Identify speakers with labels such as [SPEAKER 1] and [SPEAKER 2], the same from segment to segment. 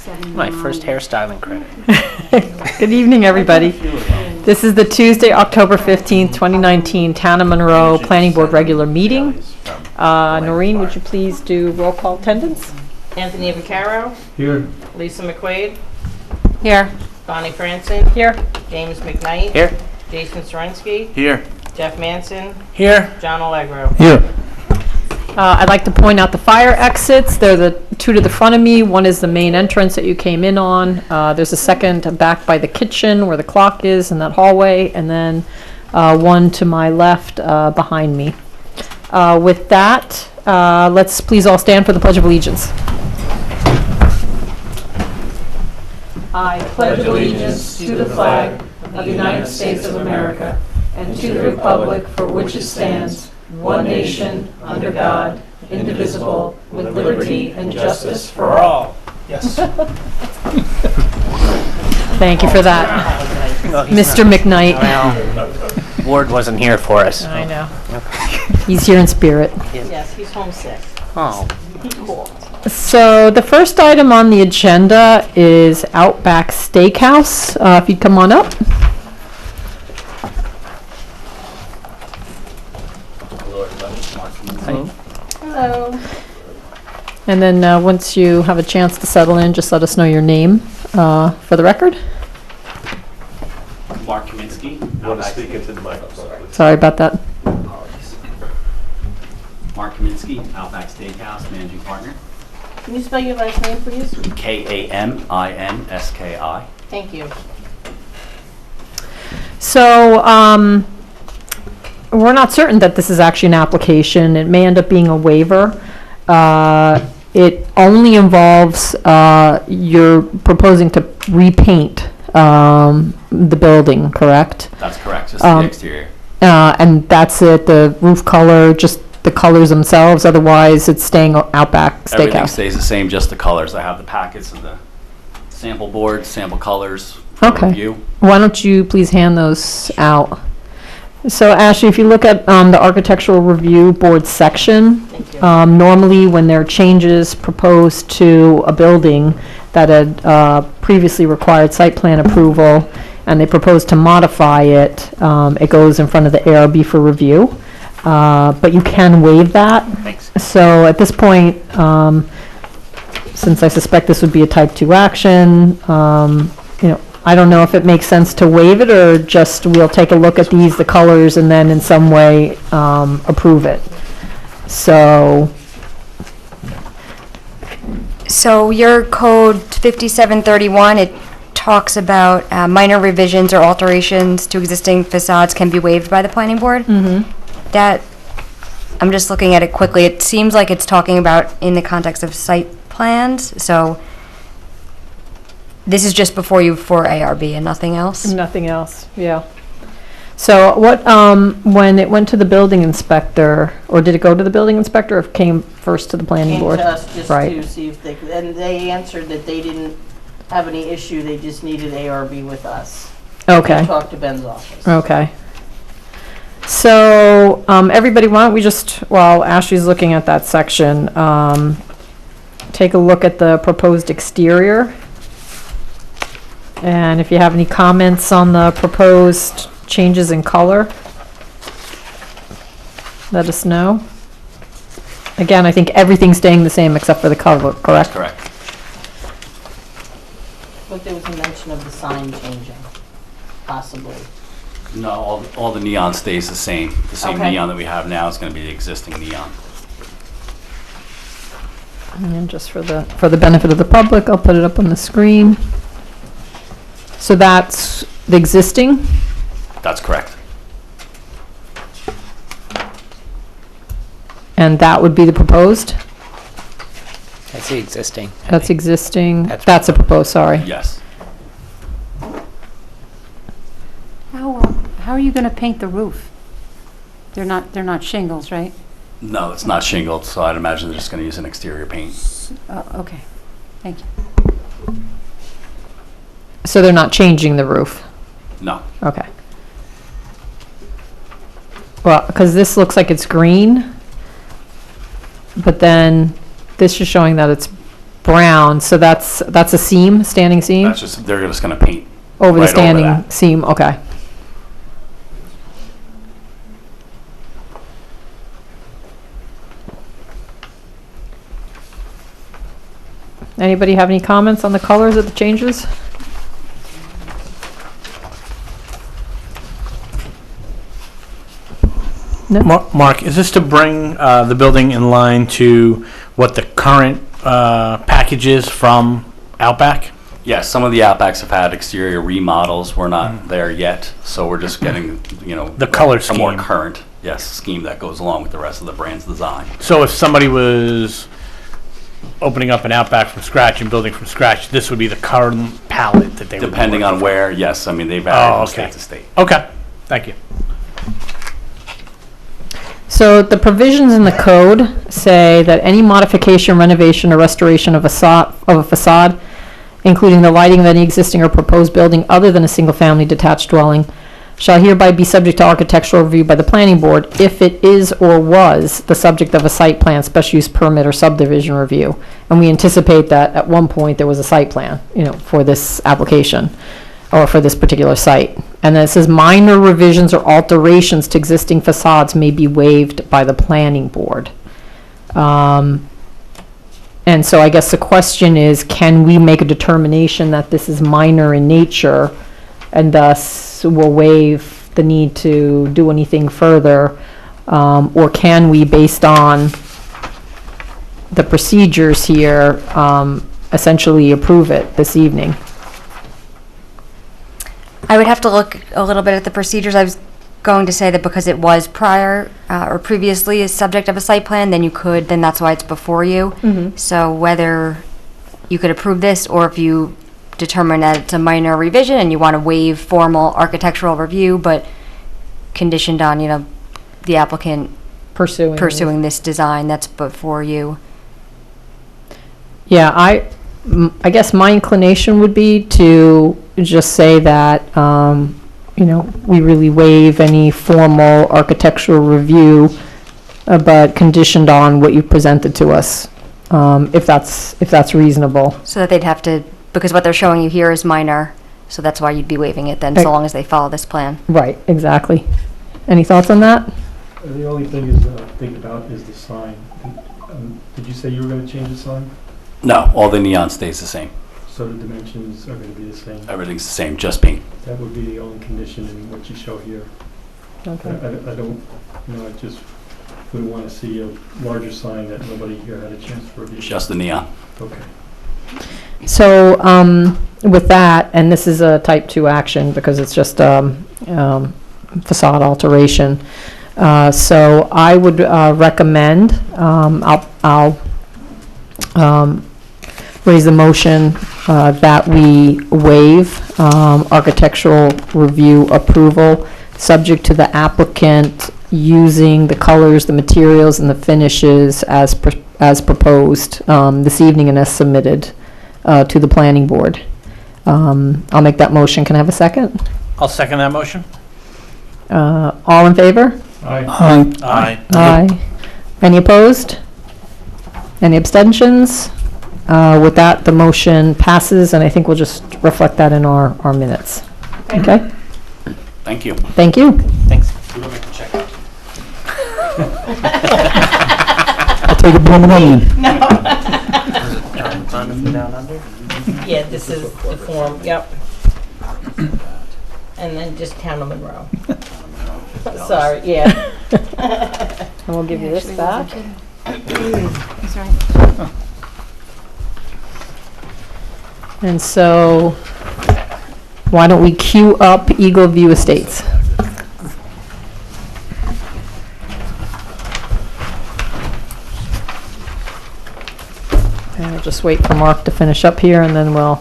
[SPEAKER 1] My first hairstyling credit.
[SPEAKER 2] Good evening, everybody. This is the Tuesday, October 15th, 2019 Town of Monroe Planning Board regular meeting. Noreen, would you please do roll call attendance?
[SPEAKER 3] Anthony Vaccaro.
[SPEAKER 4] Here.
[SPEAKER 3] Lisa McQuaid.
[SPEAKER 2] Here.
[SPEAKER 3] Bonnie Franson.
[SPEAKER 2] Here.
[SPEAKER 3] James McKnight.
[SPEAKER 1] Here.
[SPEAKER 3] Jason Sorensky.
[SPEAKER 4] Here.
[SPEAKER 3] Jeff Manson.
[SPEAKER 1] Here.
[SPEAKER 3] John Allegro.
[SPEAKER 4] Here.
[SPEAKER 2] I'd like to point out the fire exits. They're the two to the front of me. One is the main entrance that you came in on. There's a second back by the kitchen where the clock is in that hallway, and then one to my left behind me. With that, let's please all stand for the Pledge of Allegiance. I pledge allegiance to the flag of the United States of America and to the republic for which it stands, one nation, under God, indivisible, with liberty and justice for all.
[SPEAKER 1] Yes.
[SPEAKER 2] Thank you for that, Mr. McKnight.
[SPEAKER 1] Well, Ward wasn't here for us.
[SPEAKER 2] I know. He's here in spirit.
[SPEAKER 3] Yes, he's homesick.
[SPEAKER 1] Oh.
[SPEAKER 3] Cool.
[SPEAKER 2] So the first item on the agenda is Outback Steakhouse. If you'd come on up.
[SPEAKER 3] Hello.
[SPEAKER 2] And then once you have a chance to settle in, just let us know your name for the record.
[SPEAKER 5] Mark Kaminsky.
[SPEAKER 4] Want to speak into the microphone, please?
[SPEAKER 2] Sorry about that.
[SPEAKER 5] Apologies. Mark Kaminsky, Outback Steakhouse, managing partner.
[SPEAKER 3] Can you spell your last name, please?
[SPEAKER 5] Kaminski.
[SPEAKER 3] Thank you.
[SPEAKER 2] So we're not certain that this is actually an application. It may end up being a waiver. It only involves you're proposing to repaint the building, correct?
[SPEAKER 5] That's correct, just the exterior.
[SPEAKER 2] And that's it, the roof color, just the colors themselves, otherwise it's staying Outback
[SPEAKER 5] Everything
[SPEAKER 2] Steakhouse?
[SPEAKER 5] stays the same, just the colors. I have the packets of the sample boards, sample colors for
[SPEAKER 2] Okay.
[SPEAKER 5] review.
[SPEAKER 2] Why don't you please hand those out? So Ashley, if you look at the Architectural Review Board section,
[SPEAKER 3] Thank you.
[SPEAKER 2] normally when there are changes proposed to a building that had previously required site plan approval, and they propose to modify it, it goes in front of the ARB for review. But you can waive that.
[SPEAKER 1] Thanks.
[SPEAKER 2] So at this point, since I suspect this would be a type 2 action, I don't know if it makes sense to waive it, or just we'll take a look at the colors, and then in some way approve it. So
[SPEAKER 6] your code 5731, it talks about minor revisions or alterations to existing facades can be waived by the planning board. That, I'm just looking at it quickly, it seems like it's talking about in the context of site plans, so this is just before you for ARB and nothing else?
[SPEAKER 2] nothing else, yeah. So what, when it went to the building inspector, or did it go to the building inspector, or it came first to the planning
[SPEAKER 3] Came
[SPEAKER 2] board?
[SPEAKER 3] to us just
[SPEAKER 2] Right.
[SPEAKER 3] to see if they could, and they answered that they didn't have any issue, they just needed ARB with us.
[SPEAKER 2] Okay.
[SPEAKER 3] Talk to Ben's office.
[SPEAKER 2] Okay. So, everybody, why don't we just, while Ashley's looking at that section, take a look at the proposed exterior. And if you have any comments on the proposed changes in color, let us know. Again, I think everything's staying the same except for the color, correct?
[SPEAKER 5] Correct.
[SPEAKER 3] But there was a mention of the sign changing, possibly.
[SPEAKER 5] No, all the neon stays the same. The same
[SPEAKER 3] Okay.
[SPEAKER 5] neon that we have now is going to be the existing neon.
[SPEAKER 2] And just for the benefit of the public, I'll put it up on the screen. So that's the existing?
[SPEAKER 5] That's correct.
[SPEAKER 2] And that would be the proposed?
[SPEAKER 1] That's the existing. I
[SPEAKER 2] That's
[SPEAKER 1] think.
[SPEAKER 2] existing,
[SPEAKER 1] That's
[SPEAKER 2] that's a proposed, sorry.
[SPEAKER 5] Yes.
[SPEAKER 7] How are you going to paint the roof? They're not shingles, right?
[SPEAKER 5] No, it's not shingled, so I'd imagine they're just going to use an exterior paint.
[SPEAKER 7] Oh, okay, thank you.
[SPEAKER 2] So they're not changing the roof?
[SPEAKER 5] No.
[SPEAKER 2] Okay. Well, because this looks like it's green, but then this is showing that it's brown, so that's a seam, standing seam?
[SPEAKER 5] That's just, they're just gonna paint.
[SPEAKER 2] Over the
[SPEAKER 5] right over
[SPEAKER 2] standing
[SPEAKER 5] that.
[SPEAKER 2] seam, okay. Anybody have any comments on the colors of the changes? No?
[SPEAKER 8] Mark, is this to bring the building in line to what the current package is from Outback?
[SPEAKER 5] Yes, some of the Outbacks have had exterior remodels. We're not there yet, so we're just getting,
[SPEAKER 8] The color
[SPEAKER 5] a more
[SPEAKER 8] scheme.
[SPEAKER 5] current, yes, scheme that goes along with the rest of the brand's design.
[SPEAKER 8] So if somebody was opening up an Outback from scratch and building from scratch, this would be the current palette that they would be
[SPEAKER 5] Depending
[SPEAKER 8] working
[SPEAKER 5] on
[SPEAKER 8] from?
[SPEAKER 5] where, yes, I mean, they
[SPEAKER 8] Oh,
[SPEAKER 5] vary from
[SPEAKER 8] okay.
[SPEAKER 5] state to state.
[SPEAKER 8] Okay, thank you.
[SPEAKER 2] So the provisions in the code say that any modification, renovation, or restoration of a facade, including the lighting of any existing or proposed building other than a single-family detached dwelling, shall hereby be subject to architectural review by the planning board if it is or was the subject of a site plan, special use permit, or subdivision review. And we anticipate that at one point there was a site plan, for this application, or for this particular site. And then it says minor revisions or alterations to existing facades may be waived by the planning board. And so I guess the question is, can we make a determination that this is minor in nature and thus will waive the need to do anything further? Or can we, based on the procedures here, essentially approve it this evening?
[SPEAKER 6] I would have to look a little bit at the procedures. I was going to say that because it was prior or previously a subject of a site plan, then that's why it's before you. So whether you could approve this, or if you determine that it's a minor revision and you want to waive formal architectural review, but conditioned on, the applicant pursuing this design, that's before you.
[SPEAKER 2] Yeah, I guess my inclination would be to just say that, we really waive any formal architectural review, but conditioned on what you presented to us, if that's reasonable.
[SPEAKER 6] So that they'd have to, because what they're showing you here is minor, so that's why you'd be waiving it then, so long as they follow this plan.
[SPEAKER 2] Right, exactly. Any thoughts on that?
[SPEAKER 9] The only thing is, think about is the sign. Did you say you were going to change the sign?
[SPEAKER 5] No, all the neon stays the same.
[SPEAKER 9] So the dimensions are going to be the same?
[SPEAKER 5] Everything's the same, just paint.
[SPEAKER 9] That would be the only condition in what you show here.
[SPEAKER 2] Okay.
[SPEAKER 9] I don't, I just would want to see a larger sign that nobody here had a chance to review.
[SPEAKER 5] Just the neon.
[SPEAKER 9] Okay.
[SPEAKER 2] So, with that, and this is a type 2 action because it's just facade alteration. So I would recommend, I'll raise the motion that we waive architectural review approval, subject to the applicant using the colors, the materials, and the finishes as proposed this evening and as submitted to the planning board. I'll make that motion. Can I have a second?
[SPEAKER 8] I'll second that motion.
[SPEAKER 2] All in favor?
[SPEAKER 9] Aye.
[SPEAKER 8] Aye.
[SPEAKER 2] Aye. Any opposed? Any abstentions? With that, the motion passes, and I think we'll just reflect that in our minutes. Okay?
[SPEAKER 5] Thank you.
[SPEAKER 2] Thank you.
[SPEAKER 8] Thanks.
[SPEAKER 9] I'll take a blooming onion.
[SPEAKER 3] Yeah, this is the form, yep. And then just Town of Monroe. Sorry, yeah.
[SPEAKER 2] And we'll give you this back.
[SPEAKER 7] That's right.
[SPEAKER 2] And so, why don't we queue up Eagle View Estates? And we'll just wait for Mark to finish up here, and then we'll...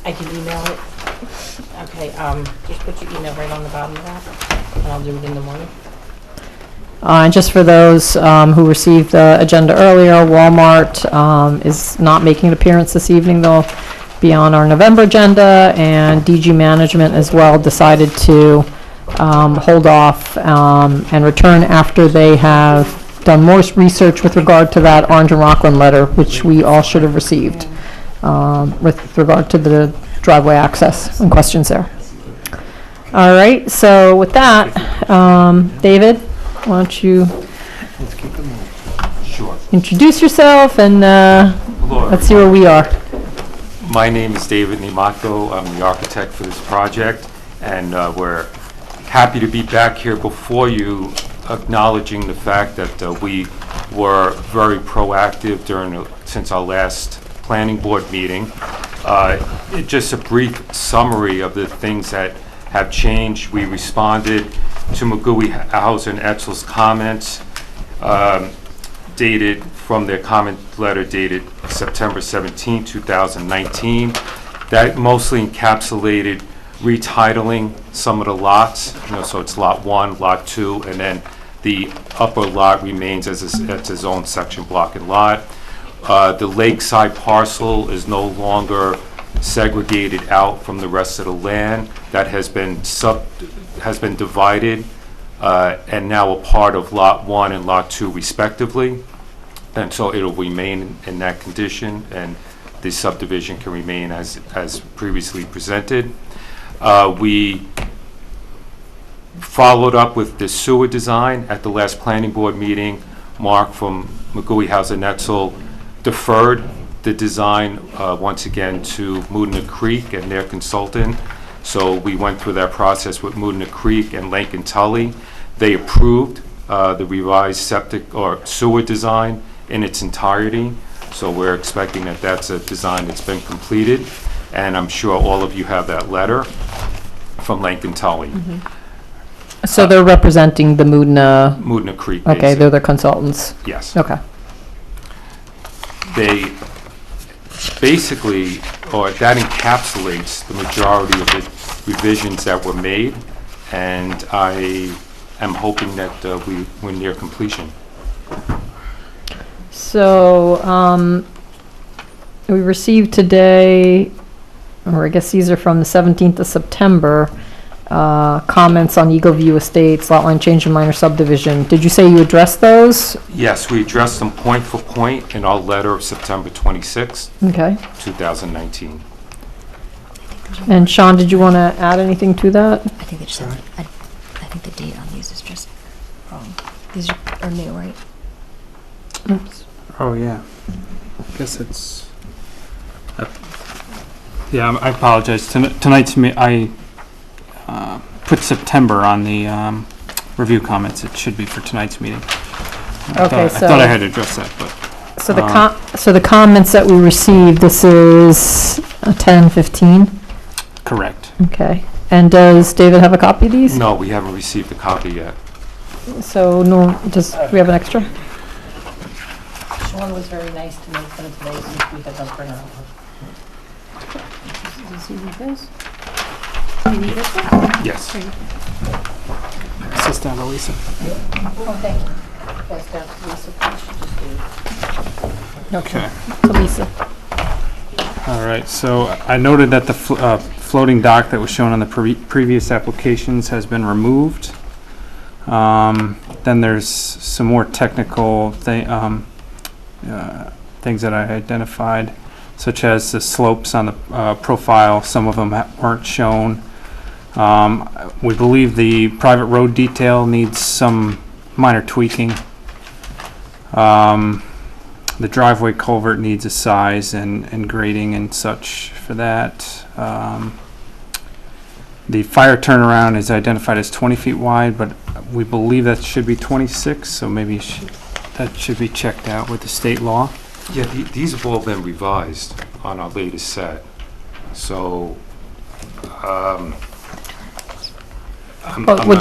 [SPEAKER 3] I can email it. Okay, just put your email right on the bottom of that, and I'll do it in the morning.
[SPEAKER 2] And just for those who received the agenda earlier, Walmart is not making an appearance this evening. They'll be on our November agenda, and DG Management as well decided to hold off and return after they have done more research with regard to that Orange and Rockland letter, which we all should have received, with regard to the driveway access and questions there. All right, so with that, David, why don't you
[SPEAKER 10] Sure.
[SPEAKER 2] introduce yourself and
[SPEAKER 10] Hello,
[SPEAKER 2] let's see where we are.
[SPEAKER 10] my name is David Nimato. I'm the architect for this project, and we're happy to be back here before you, acknowledging the fact that we were very proactive since our last planning board meeting. Just a brief summary of the things that have changed. We responded to McGooey, Hauser, and Etzel's comments dated from their comment letter dated September 17, 2019. That mostly encapsulated retitling some of the lots, so it's Lot 1, Lot 2, and then the upper lot remains as its own section, block, and lot. The lakeside parcel is no longer segregated out from the rest of the land. That has been divided and now a part of Lot 1 and Lot 2 respectively. And so it'll remain in that condition, and the subdivision can remain as previously presented. We followed up with the sewer design at the last planning board meeting. Mark from McGooey, Hauser, and Etzel deferred the design once again to Moodna Creek and their consultant. So we went through that process with Moodna Creek and Lincoln Tully. They approved the revised septic or sewer design in its entirety. So we're expecting that that's a design that's been completed. And I'm sure all of you have that letter from Lincoln Tully.
[SPEAKER 2] So they're representing the Moodna,
[SPEAKER 10] Moodna Creek.
[SPEAKER 2] okay, they're the consultants.
[SPEAKER 10] Yes.
[SPEAKER 2] Okay.
[SPEAKER 10] They basically, or that encapsulates the majority of the revisions that were made, and I am hoping that we're near completion.
[SPEAKER 2] So, we received today, or I guess these are from the 17th of September, comments on Eagle View Estates, lot line change and minor subdivision. Did you say you addressed those?
[SPEAKER 10] Yes, we addressed them point for point in our letter of September 26,
[SPEAKER 2] Okay.
[SPEAKER 10] 2019.
[SPEAKER 2] And Sean, did you want to add anything to that?
[SPEAKER 6] I think they just have, I think the date on these is just wrong. These are new, right?
[SPEAKER 2] Oops.
[SPEAKER 11] Oh, yeah. I guess it's... yeah, I apologize. Tonight's I put September on the review comments. It should be for tonight's meeting.
[SPEAKER 2] Okay,
[SPEAKER 11] I thought I had to address that, but...
[SPEAKER 2] So the comments that we received, this is 10:15?
[SPEAKER 11] Correct.
[SPEAKER 2] Okay. And does David have a copy of these?
[SPEAKER 10] No, we haven't received the copy yet.
[SPEAKER 2] So, no, do we have an extra?
[SPEAKER 3] Sean was very nice to make them today since we had them printed out.
[SPEAKER 7] Does he need this? Do you need this one?
[SPEAKER 10] Yes.
[SPEAKER 11] This is down to Lisa.
[SPEAKER 3] Oh, thank you. Pass down to Lisa, please. Just do.
[SPEAKER 11] Okay.
[SPEAKER 2] To Lisa.
[SPEAKER 11] All right, so I noted that the floating dock that was shown on the previous applications has been removed. Then there's some more technical things that I identified, such as the slopes on the profile. Some of them weren't shown. We believe the private road detail needs some minor tweaking. The driveway culvert needs a size and grading and such for that. The fire turnaround is identified as 20 feet wide, but we believe that should be 26, so maybe that should be checked out with the state law.
[SPEAKER 10] Yeah, these have all been revised on our latest set. So,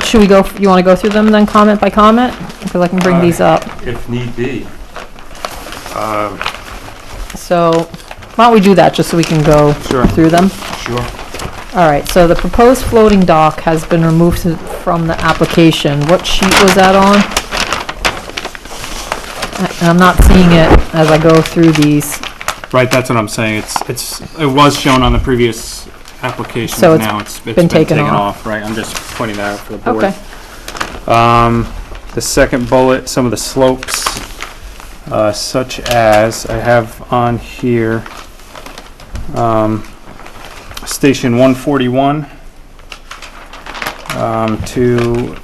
[SPEAKER 2] Should we go, you want to go through them then, comment by comment? Because I can bring these up.
[SPEAKER 10] if need be.
[SPEAKER 2] So, why don't we do that, just so we can go
[SPEAKER 10] Sure.
[SPEAKER 2] through them?
[SPEAKER 10] Sure.
[SPEAKER 2] All right, so the proposed floating dock has been removed from the application. What sheet was that on? And I'm not seeing it as I go through these.
[SPEAKER 11] Right, that's what I'm saying. It was shown on the previous application
[SPEAKER 2] So it's
[SPEAKER 11] now, it's
[SPEAKER 2] been taken off.
[SPEAKER 11] Right, I'm just pointing that out for the board.
[SPEAKER 2] Okay.
[SPEAKER 11] The second bullet, some of the slopes, such as, I have on here, Station 141 to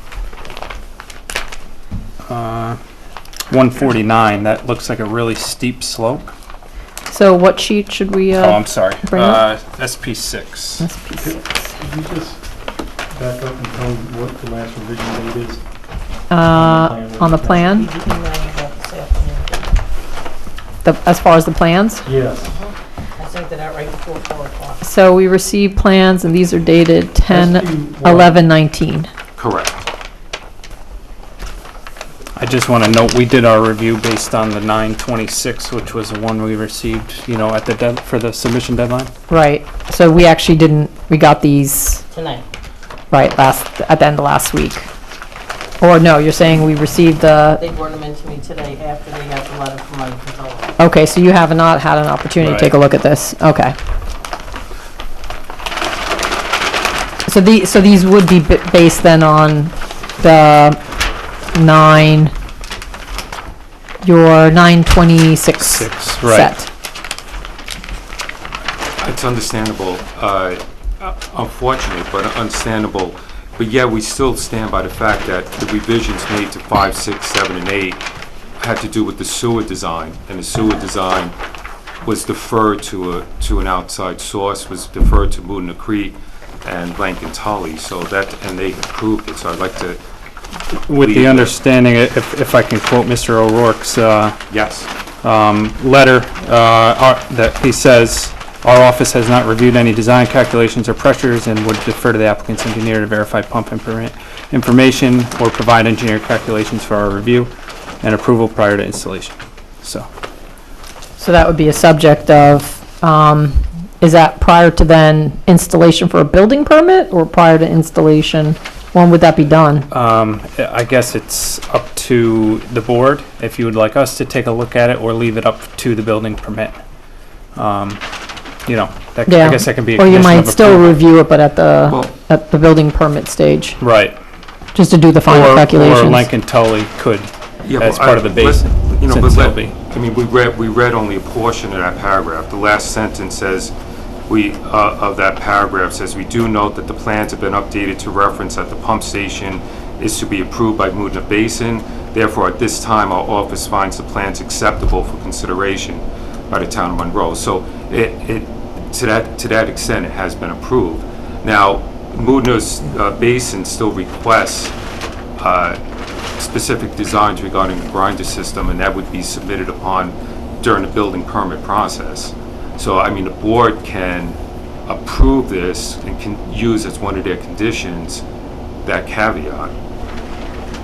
[SPEAKER 11] 149. That looks like a really steep slope.
[SPEAKER 2] So what sheet should we,
[SPEAKER 11] Oh, I'm sorry.
[SPEAKER 2] bring up?
[SPEAKER 11] SP6.
[SPEAKER 2] SP6.
[SPEAKER 9] Could you just back up and tell me what the last revision date is?
[SPEAKER 2] On the plan,
[SPEAKER 3] Did you email you that this afternoon?
[SPEAKER 2] as far as the plans?
[SPEAKER 9] Yes.
[SPEAKER 3] I sent it out right before 4 o'clock.
[SPEAKER 2] So we received plans, and these are dated 10/11/19.
[SPEAKER 10] Correct.
[SPEAKER 11] I just want to note, we did our review based on the 9/26, which was the one we received, at the for the submission deadline.
[SPEAKER 2] Right, so we actually we got these,
[SPEAKER 3] Tonight.
[SPEAKER 2] right, at the end of last week. Or no, you're saying we received the,
[SPEAKER 3] They brought them in to me today after they got the letter from my controller.
[SPEAKER 2] okay, so you have not had an opportunity to take a look at this, okay. So these would be based then on the your 9/26
[SPEAKER 11] 6, right.
[SPEAKER 2] set.
[SPEAKER 10] It's understandable, unfortunate, but understandable. But yeah, we still stand by the fact that the revisions made to 5, 6, 7, and 8 had to do with the sewer design, and the sewer design was deferred to an outside source, was deferred to Moodna Creek and Lankin Tully, so and they approved it, so I'd like to...
[SPEAKER 11] With the understanding, if I can quote Mr. O'Rourke's
[SPEAKER 10] Yes.
[SPEAKER 11] letter, that he says, "Our office has not reviewed any design calculations or pressures and would defer to the applicant's engineer to verify pump information or provide engineer calculations for our review and approval prior to installation." So,
[SPEAKER 2] So that would be a subject of, is that prior to then installation for a building permit, or prior to installation? When would that be done?
[SPEAKER 11] I guess it's up to the board if you would like us to take a look at it or leave it up to the building permit. I guess that can be a
[SPEAKER 2] Or you
[SPEAKER 11] condition
[SPEAKER 2] might
[SPEAKER 11] of
[SPEAKER 2] still
[SPEAKER 11] approval.
[SPEAKER 2] review it, but at
[SPEAKER 10] Well-
[SPEAKER 2] the building permit stage,
[SPEAKER 11] Right.
[SPEAKER 2] just to do the final
[SPEAKER 11] Or
[SPEAKER 2] calculations.
[SPEAKER 11] Lankin Tully could,
[SPEAKER 10] Yeah,
[SPEAKER 11] as
[SPEAKER 10] but
[SPEAKER 11] part of the basin.
[SPEAKER 10] but
[SPEAKER 11] since they'll be-
[SPEAKER 10] we read only a portion of that paragraph. The last sentence says, of that paragraph says, "We do note that the plans have been updated to reference that the pump station is to be approved by Moodna Basin. Therefore, at this time, our office finds the plans acceptable for consideration by the town of Monroe." So to that extent, it has been approved. Now, Moodna's Basin still requests specific designs regarding the grinder system, and that would be submitted upon during the building permit process. So, the board can approve this and can use as one of their conditions that caveat.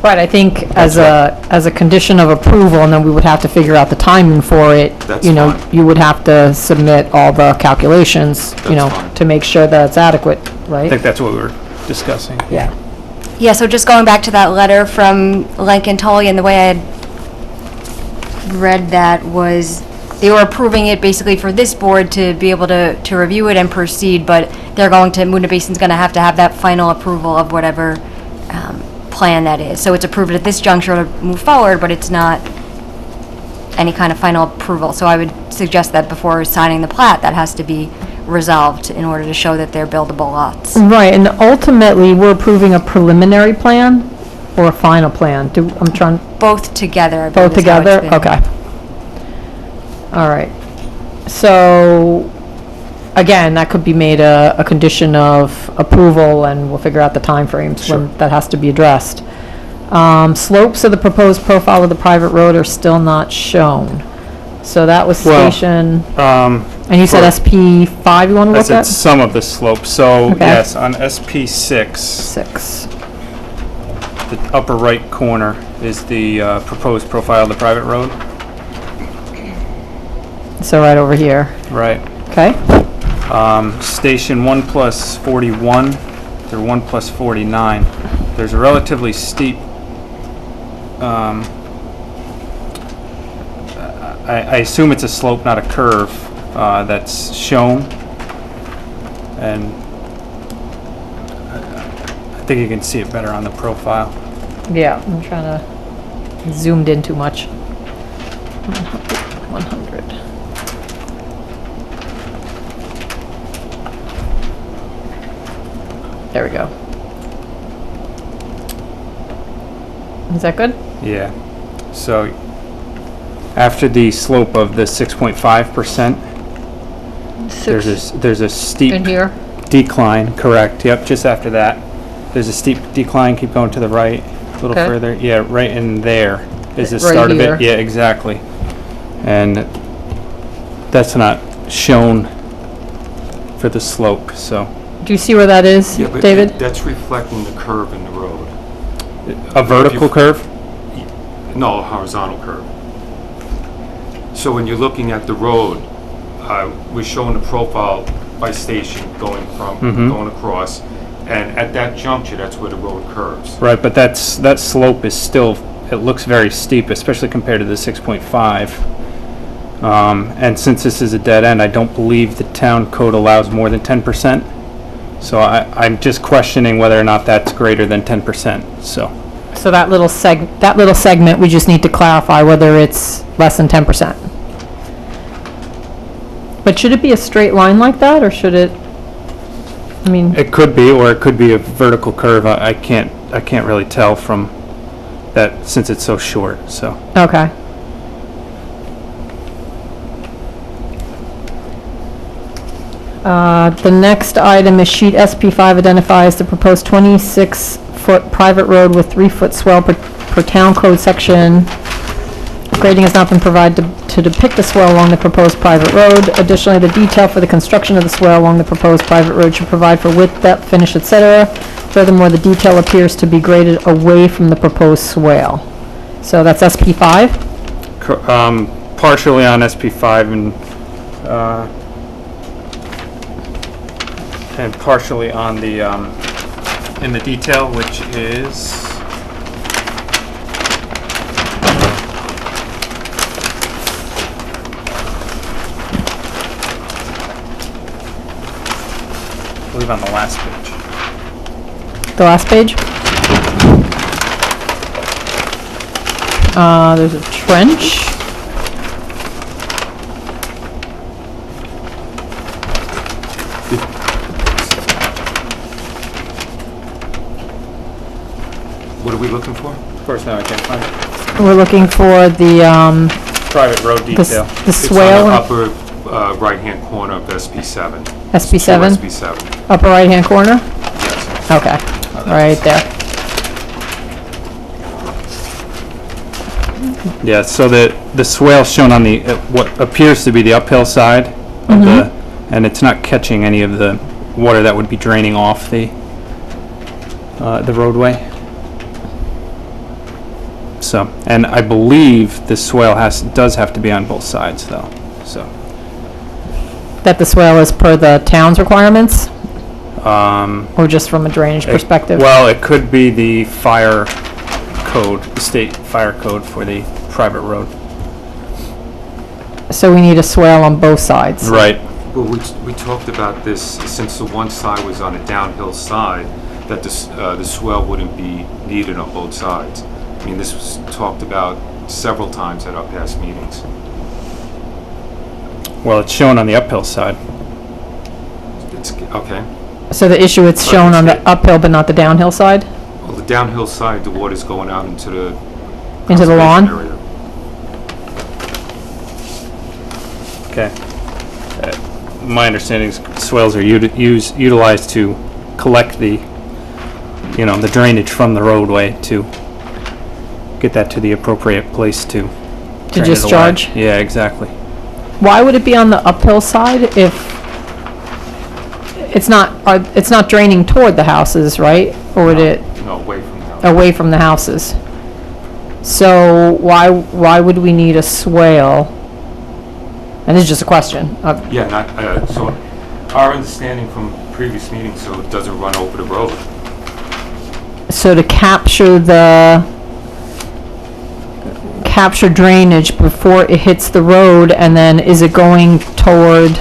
[SPEAKER 2] Right, I think as a condition of approval, and then we would have to figure out the timing for it.
[SPEAKER 10] That's
[SPEAKER 2] You know,
[SPEAKER 10] fine.
[SPEAKER 2] you would have to submit all the calculations,
[SPEAKER 10] That's fine.
[SPEAKER 2] to make sure that it's adequate,
[SPEAKER 11] I
[SPEAKER 2] right?
[SPEAKER 11] think that's what we were discussing.
[SPEAKER 2] Yeah.
[SPEAKER 6] Yeah, so just going back to that letter from Lankin Tully, and the way I had read that was they were approving it basically for this board to be able to review it and proceed, but Moodna Basin's gonna have to have that final approval of whatever plan that is. So it's approved at this juncture to move forward, but it's not any kind of final approval. So I would suggest that before signing the plat, that has to be resolved in order to show that they're buildable lots.
[SPEAKER 2] Right, and ultimately, we're approving a preliminary plan or a final plan? I'm trying,
[SPEAKER 6] Both together, I believe
[SPEAKER 2] both
[SPEAKER 6] is how it's
[SPEAKER 2] together?
[SPEAKER 6] been.
[SPEAKER 2] Okay. All right. So, again, that could be made a condition of approval, and we'll figure out the timeframes when that has to be addressed. Slopes of the proposed profile of the private road are still not shown. So that was
[SPEAKER 11] Well,
[SPEAKER 2] station, and you said
[SPEAKER 11] for-
[SPEAKER 2] SP5 you want to
[SPEAKER 11] I
[SPEAKER 2] look
[SPEAKER 11] said
[SPEAKER 2] at?
[SPEAKER 11] some of the slopes. So,
[SPEAKER 2] Okay.
[SPEAKER 11] yes, on SP6,
[SPEAKER 2] 6.
[SPEAKER 11] the upper right corner is the proposed profile of the private road.
[SPEAKER 2] So right over here,
[SPEAKER 11] Right.
[SPEAKER 2] okay?
[SPEAKER 11] Station 1+41 through 1+49. There's a relatively steep, I assume it's a slope, not a curve, that's shown. And I think you can see it better on the profile.
[SPEAKER 2] Yeah, I'm trying to, zoomed in too much. 100. There we go. Is that good?
[SPEAKER 11] Yeah. So after the slope of the 6.5%, there's a steep
[SPEAKER 2] In here?
[SPEAKER 11] decline, correct, yep, just after that. There's a steep decline, keep going to the right, a little
[SPEAKER 2] Okay.
[SPEAKER 11] further. Yeah, right in there is the
[SPEAKER 2] Right
[SPEAKER 11] start of
[SPEAKER 2] here.
[SPEAKER 11] it. Yeah, exactly. And that's not shown for the slope, so.
[SPEAKER 2] Do you see where that is,
[SPEAKER 10] Yeah, but
[SPEAKER 2] David?
[SPEAKER 10] that's reflecting the curve in the road.
[SPEAKER 11] A vertical curve?
[SPEAKER 10] No, a horizontal curve. So when you're looking at the road, we're showing the profile by station going going across, and at that juncture, that's where the road curves.
[SPEAKER 11] Right, but that slope is still, it looks very steep, especially compared to the 6.5. And since this is a dead end, I don't believe the town code allows more than 10%. So I'm just questioning whether or not that's greater than 10%, so.
[SPEAKER 2] So that little segment, we just need to clarify whether it's less than 10%. But should it be a straight line like that, or should it, I mean,
[SPEAKER 11] It could be, or it could be a vertical curve. I can't really tell from that since it's so short, so.
[SPEAKER 2] okay. The next item is sheet SP5 identifies the proposed 26-foot private road with 3-foot swell per town code section. Grading has not been provided to depict the swell along the proposed private road. Additionally, the detail for the construction of the swell along the proposed private road should provide for width, depth, finish, etc. Furthermore, the detail appears to be graded away from the proposed swale. So that's SP5?
[SPEAKER 11] Partially on SP5 and partially on the, in the detail, which is, I believe on the last page.
[SPEAKER 2] The last page? There's a trench.
[SPEAKER 10] What are we looking for?
[SPEAKER 11] Of course, now I can't find it.
[SPEAKER 2] We're looking for the,
[SPEAKER 11] Private road
[SPEAKER 2] the
[SPEAKER 11] detail.
[SPEAKER 2] the
[SPEAKER 10] It's on
[SPEAKER 2] swale,
[SPEAKER 10] the upper right-hand corner of SP7.
[SPEAKER 2] SP7,
[SPEAKER 10] SP7.
[SPEAKER 2] upper right-hand corner?
[SPEAKER 10] Yes.
[SPEAKER 2] Okay, right there.
[SPEAKER 11] Yeah, so the swale shown on the, what appears to be the uphill side of the, and it's not catching any of the water that would be draining off the roadway. So, and I believe the swale does have to be on both sides though, so.
[SPEAKER 2] That the swale is per the town's requirements,
[SPEAKER 11] Um,
[SPEAKER 2] or just from a drainage perspective?
[SPEAKER 11] Well, it could be the fire code, the state fire code for the private road.
[SPEAKER 2] So we need a swale on both sides?
[SPEAKER 11] Right.
[SPEAKER 10] Well, we talked about this, since the one side was on a downhill side, that the swell wouldn't be needed on both sides. I mean, this was talked about several times at our past meetings.
[SPEAKER 11] Well, it's shown on the uphill side.
[SPEAKER 10] It's, okay.
[SPEAKER 2] So the issue, it's shown on the uphill but not the downhill side?
[SPEAKER 10] Well, the downhill side, the water's going out into the
[SPEAKER 2] Into the lawn?
[SPEAKER 10] conservation area.
[SPEAKER 11] Okay. My understanding is swales are utilized to collect the, the drainage from the roadway to get that to the appropriate place to drain it away.
[SPEAKER 2] discharge?
[SPEAKER 11] Yeah, exactly.
[SPEAKER 2] Why would it be on the uphill side if it's not draining toward the houses, right? Or would it
[SPEAKER 10] No, away from the house.
[SPEAKER 2] away from the houses? So why would we need a swale? And this is just a question.
[SPEAKER 10] Yeah, so our understanding from previous meetings, so it doesn't run over the road.
[SPEAKER 2] So to capture drainage before it hits the road, and then is it going toward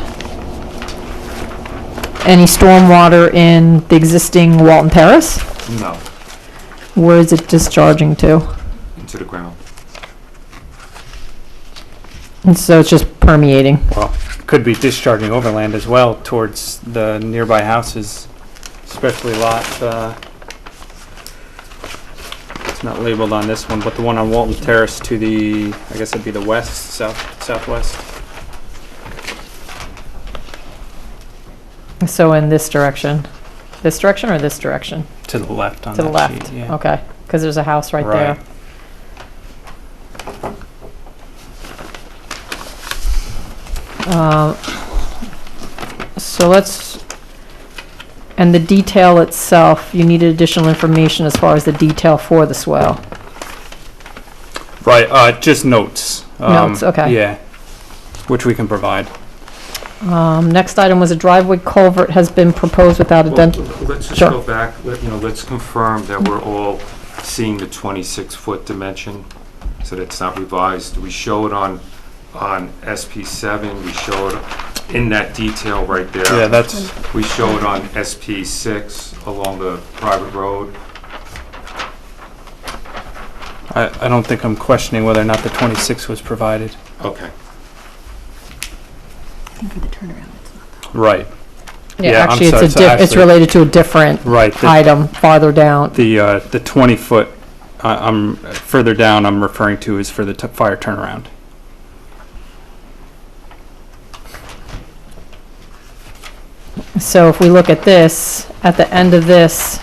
[SPEAKER 2] any stormwater in the existing Walton Terrace?
[SPEAKER 10] No,
[SPEAKER 2] Where is it discharging to?
[SPEAKER 10] into the ground.
[SPEAKER 2] And so it's just permeating.
[SPEAKER 11] Well, could be discharging overland as well towards the nearby houses, especially lot, it's not labeled on this one, but the one on Walton Terrace to the, I guess it'd be the west, southwest.
[SPEAKER 2] So in this direction? This direction or this direction?
[SPEAKER 11] To the left on
[SPEAKER 2] To the
[SPEAKER 11] that
[SPEAKER 2] left?
[SPEAKER 11] sheet, yeah.
[SPEAKER 2] Okay, because there's a house right
[SPEAKER 11] Right.
[SPEAKER 2] there. So let's, and the detail itself, you needed additional information as far as the detail for the swell.
[SPEAKER 11] Right, just notes.
[SPEAKER 2] Notes, okay.
[SPEAKER 11] Yeah, which we can provide.
[SPEAKER 2] Next item was a driveway culvert has been proposed without a
[SPEAKER 10] Well,
[SPEAKER 2] dent.
[SPEAKER 10] let's just
[SPEAKER 2] Sure.
[SPEAKER 10] go back, let's confirm that we're all seeing the 26-foot dimension, so that's not revised. We show it on SP7, we show it in that detail right there.
[SPEAKER 11] Yeah, that's,
[SPEAKER 10] We show it on SP6 along the private road.
[SPEAKER 11] I don't think I'm questioning whether or not the 26 was provided.
[SPEAKER 10] Okay.
[SPEAKER 11] Right,
[SPEAKER 2] Yeah,
[SPEAKER 11] Yeah, I'm
[SPEAKER 2] actually,
[SPEAKER 11] sorry,
[SPEAKER 2] it's
[SPEAKER 11] so
[SPEAKER 2] it's
[SPEAKER 11] actually-
[SPEAKER 2] related to a different
[SPEAKER 11] right. The
[SPEAKER 2] item farther down.
[SPEAKER 11] 20-foot, I'm, further down, I'm referring to is for the fire turnaround.
[SPEAKER 2] So if we look at this, at the end of this,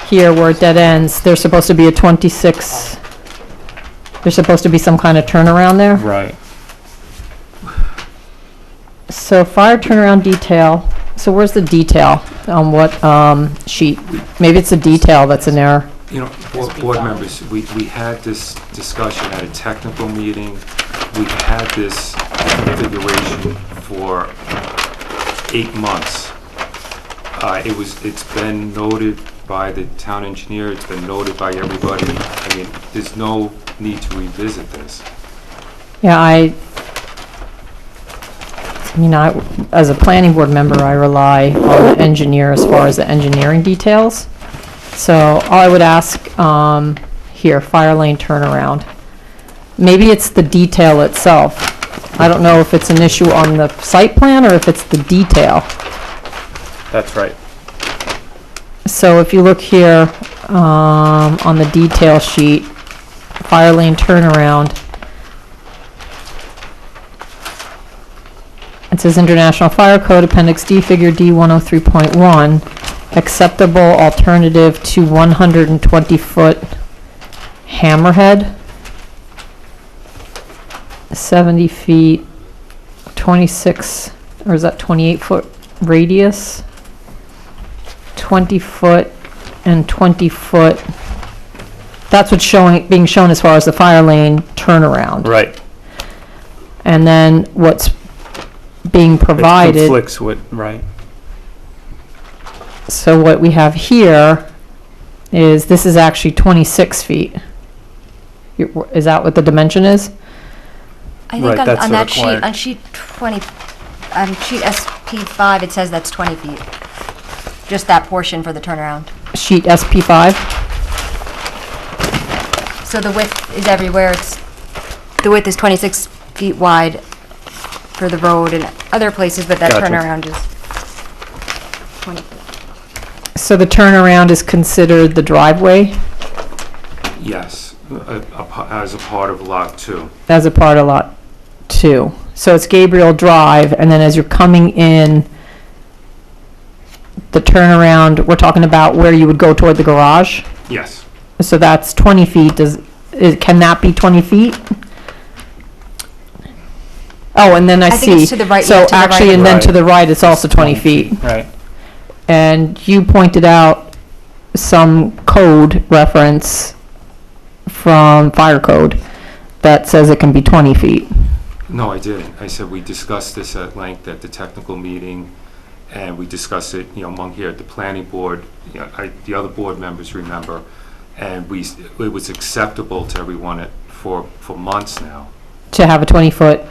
[SPEAKER 2] here where it dead ends, there's supposed to be a 26, there's supposed to be some kind of turnaround there.
[SPEAKER 11] Right.
[SPEAKER 2] So fire turnaround detail, so where's the detail on what sheet? Maybe it's a detail that's in there.
[SPEAKER 10] You know, board members, we had this discussion at a technical meeting. We've had this configuration for 8 months. It's been noted by the town engineer, it's been noted by everybody. I mean, there's no need to revisit this.
[SPEAKER 2] Yeah, as a planning board member, I rely on the engineer as far as the engineering details. So all I would ask, here, fire lane turnaround. Maybe it's the detail itself. I don't know if it's an issue on the site plan or if it's the detail.
[SPEAKER 11] That's right.
[SPEAKER 2] So if you look here, on the detail sheet, fire lane turnaround, it says International Fire Code Appendix D, Figure D 103.1, acceptable alternative to 120-foot hammerhead, 70 feet, 26, or is that 28-foot radius? 20-foot and 20-foot. That's what's being shown as far as the fire lane turnaround.
[SPEAKER 11] Right.
[SPEAKER 2] And then what's being
[SPEAKER 11] It
[SPEAKER 2] provided.
[SPEAKER 11] conflicts with, right.
[SPEAKER 2] So what we have here is, this is actually 26 feet. Is that what the dimension is?
[SPEAKER 6] I
[SPEAKER 11] Right,
[SPEAKER 6] think on,
[SPEAKER 11] that's
[SPEAKER 6] on
[SPEAKER 11] the
[SPEAKER 6] that sheet,
[SPEAKER 11] required.
[SPEAKER 6] on sheet 20, on sheet SP5, it says that's 20 feet. Just that portion for the turnaround.
[SPEAKER 2] Sheet SP5?
[SPEAKER 6] So the width is everywhere. The width is 26 feet wide for the road and other places, but that
[SPEAKER 11] Gotcha.
[SPEAKER 6] turnaround is 20 feet.
[SPEAKER 2] So the turnaround is considered the driveway
[SPEAKER 10] Yes, as a part of Lot 2.
[SPEAKER 2] as a part of Lot 2. So it's Gabriel Drive, and then as you're coming in, the turnaround, we're talking about where you would go toward the garage?
[SPEAKER 10] Yes.
[SPEAKER 2] So that's 20 feet. Can that be 20 feet? Oh, and then I
[SPEAKER 6] I
[SPEAKER 2] see.
[SPEAKER 6] think it's to the right,
[SPEAKER 2] So
[SPEAKER 6] yeah, to the right
[SPEAKER 2] actually,
[SPEAKER 6] of
[SPEAKER 2] and then to
[SPEAKER 11] Right.
[SPEAKER 2] the right, it's also 20 feet.
[SPEAKER 11] Right.
[SPEAKER 2] And you pointed out some code reference from fire code that says it can be 20 feet.
[SPEAKER 10] No, I didn't. I said we discussed this at length at the technical meeting, and we discussed it, among here at the planning board. The other board members remember, and it was acceptable to everyone for months now
[SPEAKER 2] To have a 20-foot,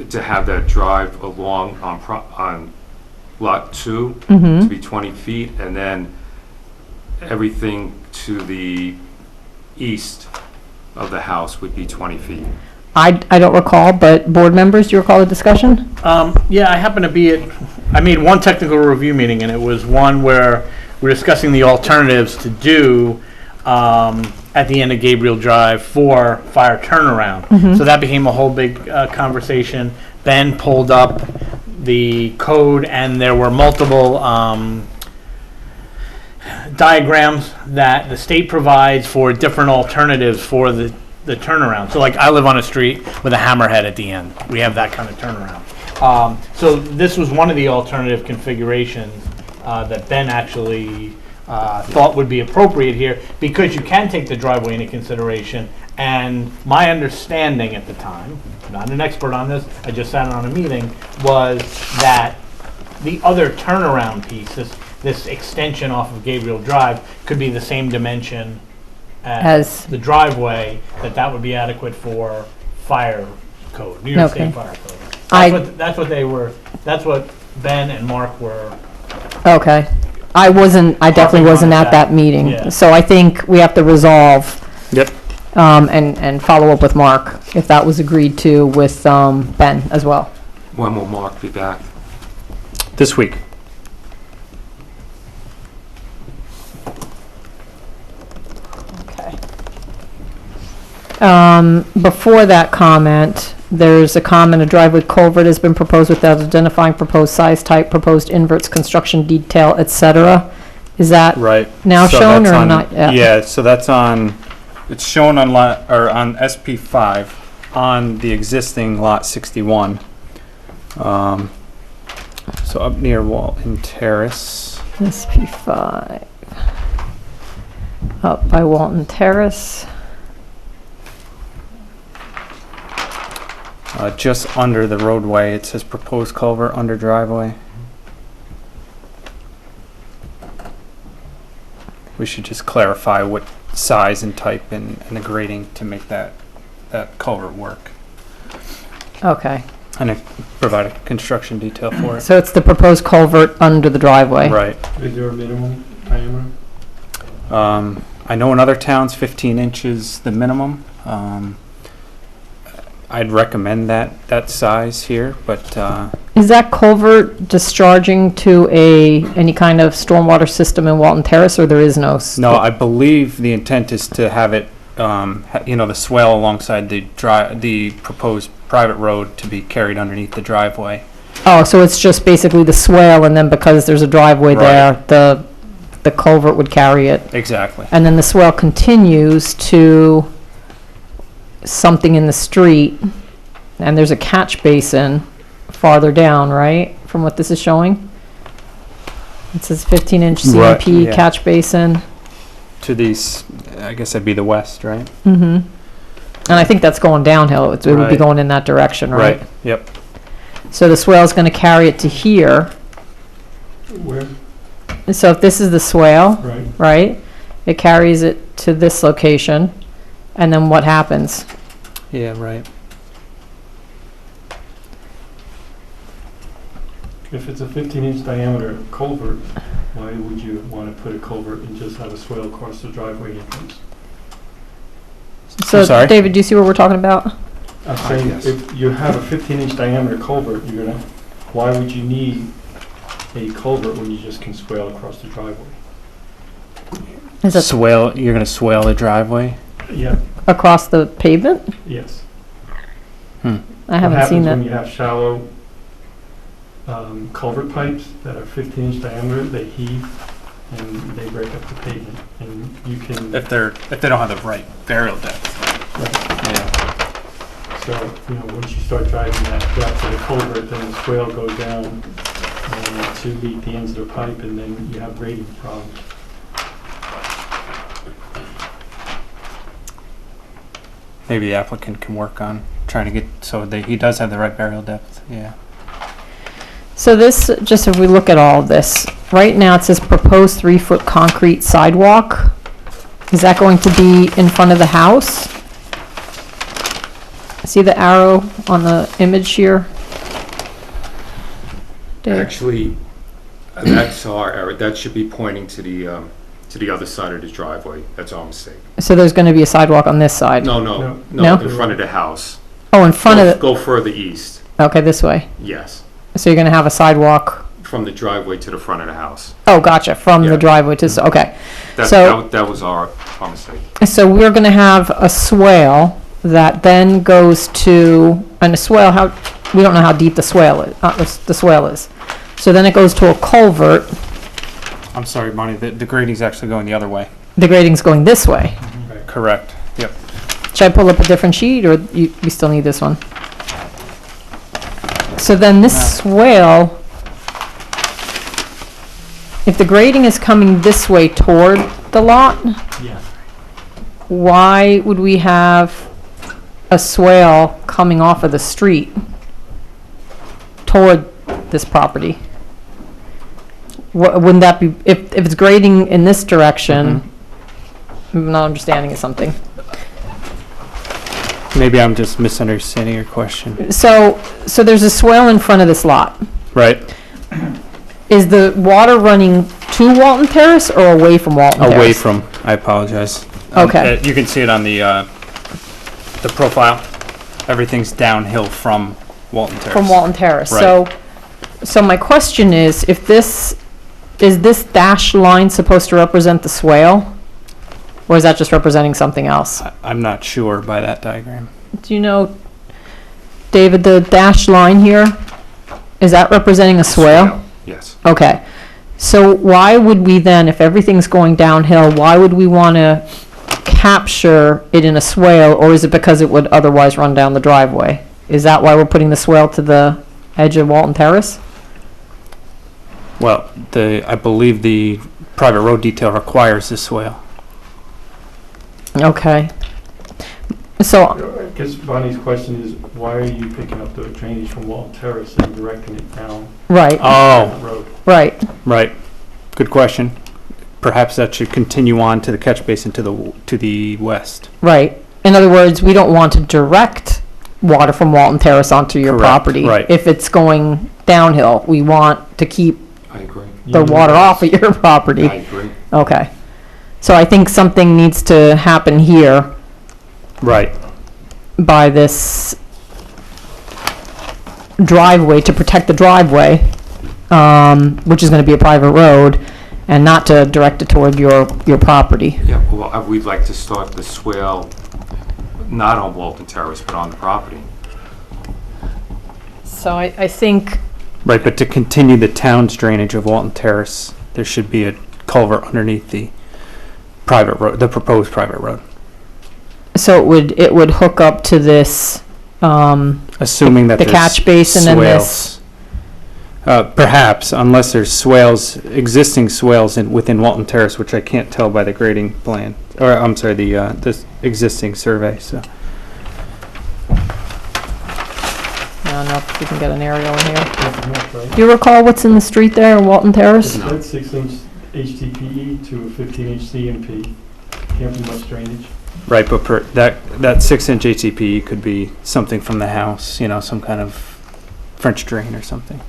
[SPEAKER 10] to have that drive along on Lot 2
[SPEAKER 2] Mm-hmm.
[SPEAKER 10] to be 20 feet, and then everything to the east of the house would be 20 feet.
[SPEAKER 2] I don't recall, but board members, do you recall the discussion?
[SPEAKER 8] Yeah, I happened to be I made one technical review meeting, and it was one where we're discussing the alternatives to do at the end of Gabriel Drive for fire turnaround. So that became a whole big conversation. Ben pulled up the code, and there were multiple diagrams that the state provides for different alternatives for the turnaround. So like I live on a street with a hammerhead at the end. We have that kind of turnaround. So this was one of the alternative configurations that Ben actually thought would be appropriate here, because you can take the driveway into consideration. And my understanding at the time, I'm not an expert on this, I just sat in on a meeting, was that the other turnaround piece, this extension off of Gabriel Drive, could be the same dimension as the driveway, that would be adequate for fire code, New York State fire code. That's what Ben and Mark were.
[SPEAKER 2] Okay. I definitely wasn't at that meeting.
[SPEAKER 8] Yeah.
[SPEAKER 2] So I think we have to resolve
[SPEAKER 8] Yep.
[SPEAKER 2] and follow up with Mark, if that was agreed to with Ben as well.
[SPEAKER 10] When will Mark be back?
[SPEAKER 11] This week.
[SPEAKER 2] Okay. Before that comment, there's a comment, a driveway culvert has been proposed without identifying proposed size, type, proposed inverts, construction detail, etc. Is that
[SPEAKER 11] Right.
[SPEAKER 2] now
[SPEAKER 11] So
[SPEAKER 2] shown
[SPEAKER 11] that's
[SPEAKER 2] or
[SPEAKER 11] on-
[SPEAKER 2] not yet?
[SPEAKER 11] Yeah, so that's on, it's shown on on SP5 on the existing lot 61. So up near Walton Terrace.
[SPEAKER 2] SP5. Up by Walton Terrace.
[SPEAKER 11] Just under the roadway, it says proposed culvert under driveway. We should just clarify what size and type and the grading to make that culvert work.
[SPEAKER 2] Okay.
[SPEAKER 11] And provide a construction detail for it.
[SPEAKER 2] So it's the proposed culvert under the driveway?
[SPEAKER 11] Right.
[SPEAKER 9] Is there a minimum diameter?
[SPEAKER 11] I know in other towns, 15 inches the minimum. I'd recommend that size here, but
[SPEAKER 2] Is that culvert discharging to any kind of stormwater system in Walton Terrace, or there is no?
[SPEAKER 11] no, I believe the intent is to have it, the swale alongside the proposed private road to be carried underneath the driveway.
[SPEAKER 2] Oh, so it's just basically the swale, and then because there's a driveway
[SPEAKER 11] Right.
[SPEAKER 2] there, the culvert would carry it.
[SPEAKER 11] Exactly.
[SPEAKER 2] And then the swale continues to something in the street, and there's a catch basin farther down, right, from what this is showing? It says 15-inch
[SPEAKER 11] Right,
[SPEAKER 2] CMP
[SPEAKER 11] yeah.
[SPEAKER 2] catch basin.
[SPEAKER 11] To these, I guess that'd be the west, right?
[SPEAKER 2] Mm-hmm. And I think that's going downhill. It would be
[SPEAKER 11] Right.
[SPEAKER 2] going in that direction, right?
[SPEAKER 11] Yep.
[SPEAKER 2] So the swale's going to carry it to here.
[SPEAKER 9] Where?
[SPEAKER 2] So if this is the swale,
[SPEAKER 9] Right.
[SPEAKER 2] right, it carries it to this location, and then what happens?
[SPEAKER 11] Yeah, right.
[SPEAKER 9] If it's a 15-inch diameter culvert, why would you want to put a culvert and just have a swale across the driveway entrance?
[SPEAKER 2] So,
[SPEAKER 11] sorry?
[SPEAKER 2] David, do you see what we're talking about?
[SPEAKER 9] I'm saying,
[SPEAKER 11] yes.
[SPEAKER 9] if you have a 15-inch diameter culvert, why would you need a culvert when you just can swale across the driveway?
[SPEAKER 2] Is it
[SPEAKER 11] Swale, you're gonna swale the driveway?
[SPEAKER 9] Yeah,
[SPEAKER 2] across the pavement?
[SPEAKER 9] yes.
[SPEAKER 2] I haven't seen
[SPEAKER 9] What happens when
[SPEAKER 2] that.
[SPEAKER 9] you have shallow culvert pipes that are 15-inch diameter, they heave and they break up the pavement, and you can,
[SPEAKER 11] If they don't have the right burial depth. Yeah.
[SPEAKER 9] so, once you start driving that depth of the culvert, then the swale goes down to meet the ends of the pipe, and then you have grading problems.
[SPEAKER 11] Maybe the applicant can work on trying to get, so that he does have the right burial depth, yeah.
[SPEAKER 2] So this, just if we look at all of this, right now it says proposed 3-foot concrete sidewalk. Is that going to be in front of the house? See the arrow on the image here? Dave?
[SPEAKER 10] Actually, that's our error. That should be pointing to the to the other side of the driveway. That's our mistake.
[SPEAKER 2] So there's going to be a sidewalk on this side?
[SPEAKER 10] No,
[SPEAKER 2] No?
[SPEAKER 10] in front of the house.
[SPEAKER 2] Oh, in front of the,
[SPEAKER 10] Go further east,
[SPEAKER 2] okay, this way.
[SPEAKER 10] yes,
[SPEAKER 2] So you're going to have a sidewalk,
[SPEAKER 10] from the driveway to the front of the house.
[SPEAKER 2] oh, gotcha, from
[SPEAKER 10] Yeah.
[SPEAKER 2] the driveway to, okay.
[SPEAKER 10] That,
[SPEAKER 2] So-
[SPEAKER 10] that was our mistake.
[SPEAKER 2] So we're going to have a swale that then goes to, and a swale, how, we don't know how deep the swale is, the swale is. So then it goes to a culvert.
[SPEAKER 11] I'm sorry, Bonnie, the grading's actually going the other way.
[SPEAKER 2] The grading's going this way.
[SPEAKER 11] Correct. Yep.
[SPEAKER 2] Should I pull up a different sheet, or we still need this one? So then this swale, if the grading is coming this way toward the lot,
[SPEAKER 9] Yeah.
[SPEAKER 2] why would we have a swale coming off of the street toward this property? Wouldn't that be, if it's grading in this direction, I'm not understanding something.
[SPEAKER 11] Maybe I'm just misunderstanding your question.
[SPEAKER 2] So there's a swale in front of this lot.
[SPEAKER 11] Right.
[SPEAKER 2] Is the water running to Walton Terrace or away from Walton Terrace?
[SPEAKER 11] Away from, I apologize.
[SPEAKER 2] Okay.
[SPEAKER 11] You can see it on the profile. Everything's downhill from Walton Terrace.
[SPEAKER 2] From Walton Terrace.
[SPEAKER 11] Right.
[SPEAKER 2] So my question is this dashed line supposed to represent the swale? Or is that just representing something else?
[SPEAKER 11] I'm not sure by that diagram.
[SPEAKER 2] Do you know, David, the dashed line here, is that representing a swale?
[SPEAKER 10] Yes.
[SPEAKER 2] Okay. So why would we then, if everything's going downhill, why would we want to capture it in a swale, or is it because it would otherwise run down the driveway? Is that why we're putting the swale to the edge of Walton Terrace?
[SPEAKER 11] Well, I believe the private road detail requires this swale.
[SPEAKER 2] Okay. So,
[SPEAKER 9] I guess Bonnie's question is, why are you picking up the drainage from Walton Terrace and directing it down
[SPEAKER 2] right,
[SPEAKER 9] the road?
[SPEAKER 2] right.
[SPEAKER 11] Right. Good question. Perhaps that should continue on to the catch basin to the west.
[SPEAKER 2] Right. In other words, we don't want to direct water from Walton Terrace onto your
[SPEAKER 11] Correct,
[SPEAKER 2] property.
[SPEAKER 11] right.
[SPEAKER 2] If it's going downhill, we want to keep
[SPEAKER 10] I agree.
[SPEAKER 2] the water off of your
[SPEAKER 10] I
[SPEAKER 2] property.
[SPEAKER 10] agree.
[SPEAKER 2] Okay. So I think something needs to happen here
[SPEAKER 11] Right.
[SPEAKER 2] by this driveway to protect the driveway, which is going to be a private road, and not to direct it toward your property.
[SPEAKER 10] Yeah, well, we'd like to start the swale not on Walton Terrace, but on the property.
[SPEAKER 2] So I think,
[SPEAKER 11] Right, but to continue the town's drainage of Walton Terrace, there should be a culvert underneath the private road, the proposed private road.
[SPEAKER 2] so it would hook up to this,
[SPEAKER 11] Assuming that
[SPEAKER 2] The
[SPEAKER 11] there's
[SPEAKER 2] catch basin and this-
[SPEAKER 11] swales. Perhaps, unless there's swales, existing swales within Walton Terrace, which I can't tell by the grading plan, or I'm sorry, the existing survey, so.
[SPEAKER 2] I don't know if we can get an aerial in here.
[SPEAKER 9] That's right.
[SPEAKER 2] Do you recall what's in the street there in Walton Terrace?
[SPEAKER 9] That's 6-inch HDPE to a 15-inch CMP. Can't be much drainage.
[SPEAKER 11] Right, but that 6-inch HDPE could be something from the house, some kind of French drain or something.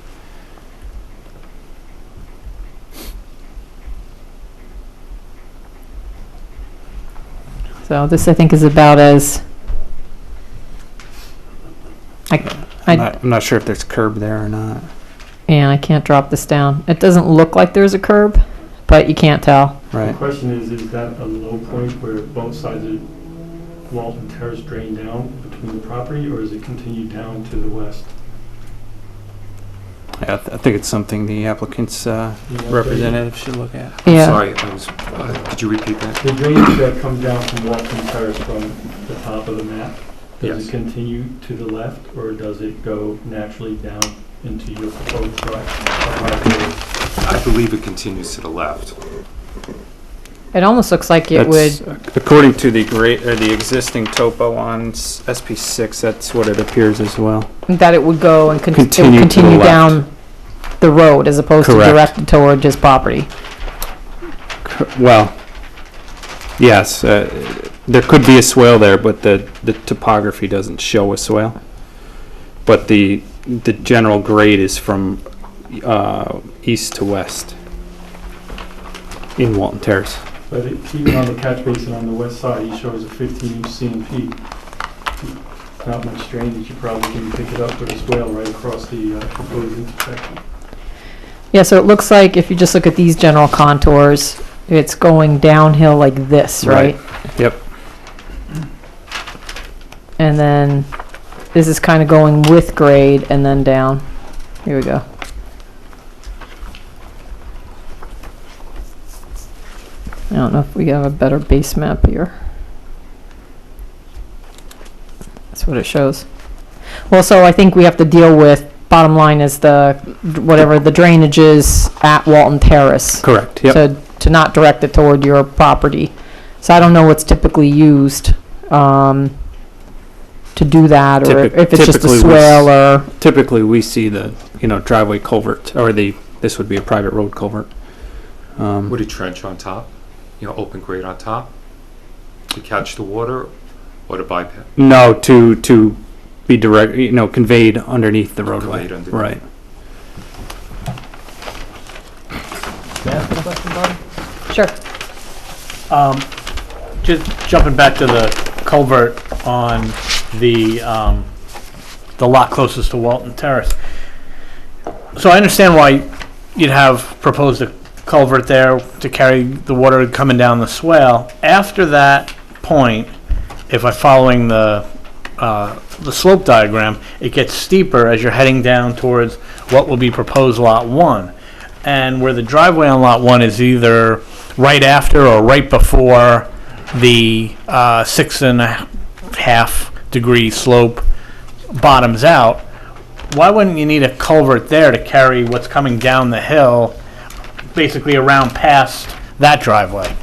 [SPEAKER 2] So this, I think, is about as,
[SPEAKER 11] I'm not sure if there's curb there or not.
[SPEAKER 2] and I can't drop this down. It doesn't look like there's a curb, but you can't tell.
[SPEAKER 9] The
[SPEAKER 11] Right.
[SPEAKER 9] question is that a low point where both sides of Walton Terrace drain down between the property, or is it continued down to the west?
[SPEAKER 11] I think it's something the applicant's representative should look at.
[SPEAKER 2] Yeah.
[SPEAKER 10] Sorry, could you repeat that?
[SPEAKER 9] The drainage that comes down from Walton Terrace from the top of the map, does
[SPEAKER 10] Yes.
[SPEAKER 9] it continue to the left, or does it go naturally down into your proposed drive?
[SPEAKER 10] I believe it continues to the left.
[SPEAKER 2] It almost looks like it would,
[SPEAKER 11] That's- According to the existing topo on SP6, that's what it appears as well.
[SPEAKER 2] that it would go and it would
[SPEAKER 11] Continue to the
[SPEAKER 2] continue
[SPEAKER 11] left.
[SPEAKER 2] down the road as opposed to
[SPEAKER 11] Correct.
[SPEAKER 2] directed toward his property.
[SPEAKER 11] Well, yes, there could be a swale there, but the topography doesn't show a swale. But the general grade is from east to west in Walton Terrace.
[SPEAKER 9] But even on the catch basin on the west side, he shows a 15-inch CMP. Not much drainage, you probably can pick it up with a swale right across the proposed intersection.
[SPEAKER 2] Yeah, so it looks like if you just look at these general contours, it's going downhill like this, right?
[SPEAKER 11] Yep.
[SPEAKER 2] And then this is kind of going with grade and then down. Here we go. I don't know if we have a better base map here. That's what it shows. Well, so I think we have to deal with, bottom line is whatever the drainage is at Walton Terrace.
[SPEAKER 11] Correct, yep.
[SPEAKER 2] To not direct it toward your property. So I don't know what's typically used to do that, or if it's just a
[SPEAKER 11] Typically we
[SPEAKER 2] swale or...
[SPEAKER 11] Typically, we see the, driveway culvert, or this would be a private road culvert.
[SPEAKER 10] Would a trench on top, open grade on top to catch the water or to bypass?
[SPEAKER 11] No, to be direct, conveyed underneath the roadway.
[SPEAKER 10] Conveyed underneath.
[SPEAKER 11] Right.
[SPEAKER 8] Can I ask a question, Barb?
[SPEAKER 2] Sure.
[SPEAKER 8] Just jumping back to the culvert on the lot closest to Walton Terrace. So I understand why you'd have proposed a culvert there to carry the water coming down the swale. After that point, if I'm following the slope diagram, it gets steeper as you're heading down towards what will be proposed Lot 1. And where the driveway on Lot 1 is either right after or right before the 6.5 degree slope bottoms out, why wouldn't you need a culvert there to carry what's coming down the hill, basically around past that driveway?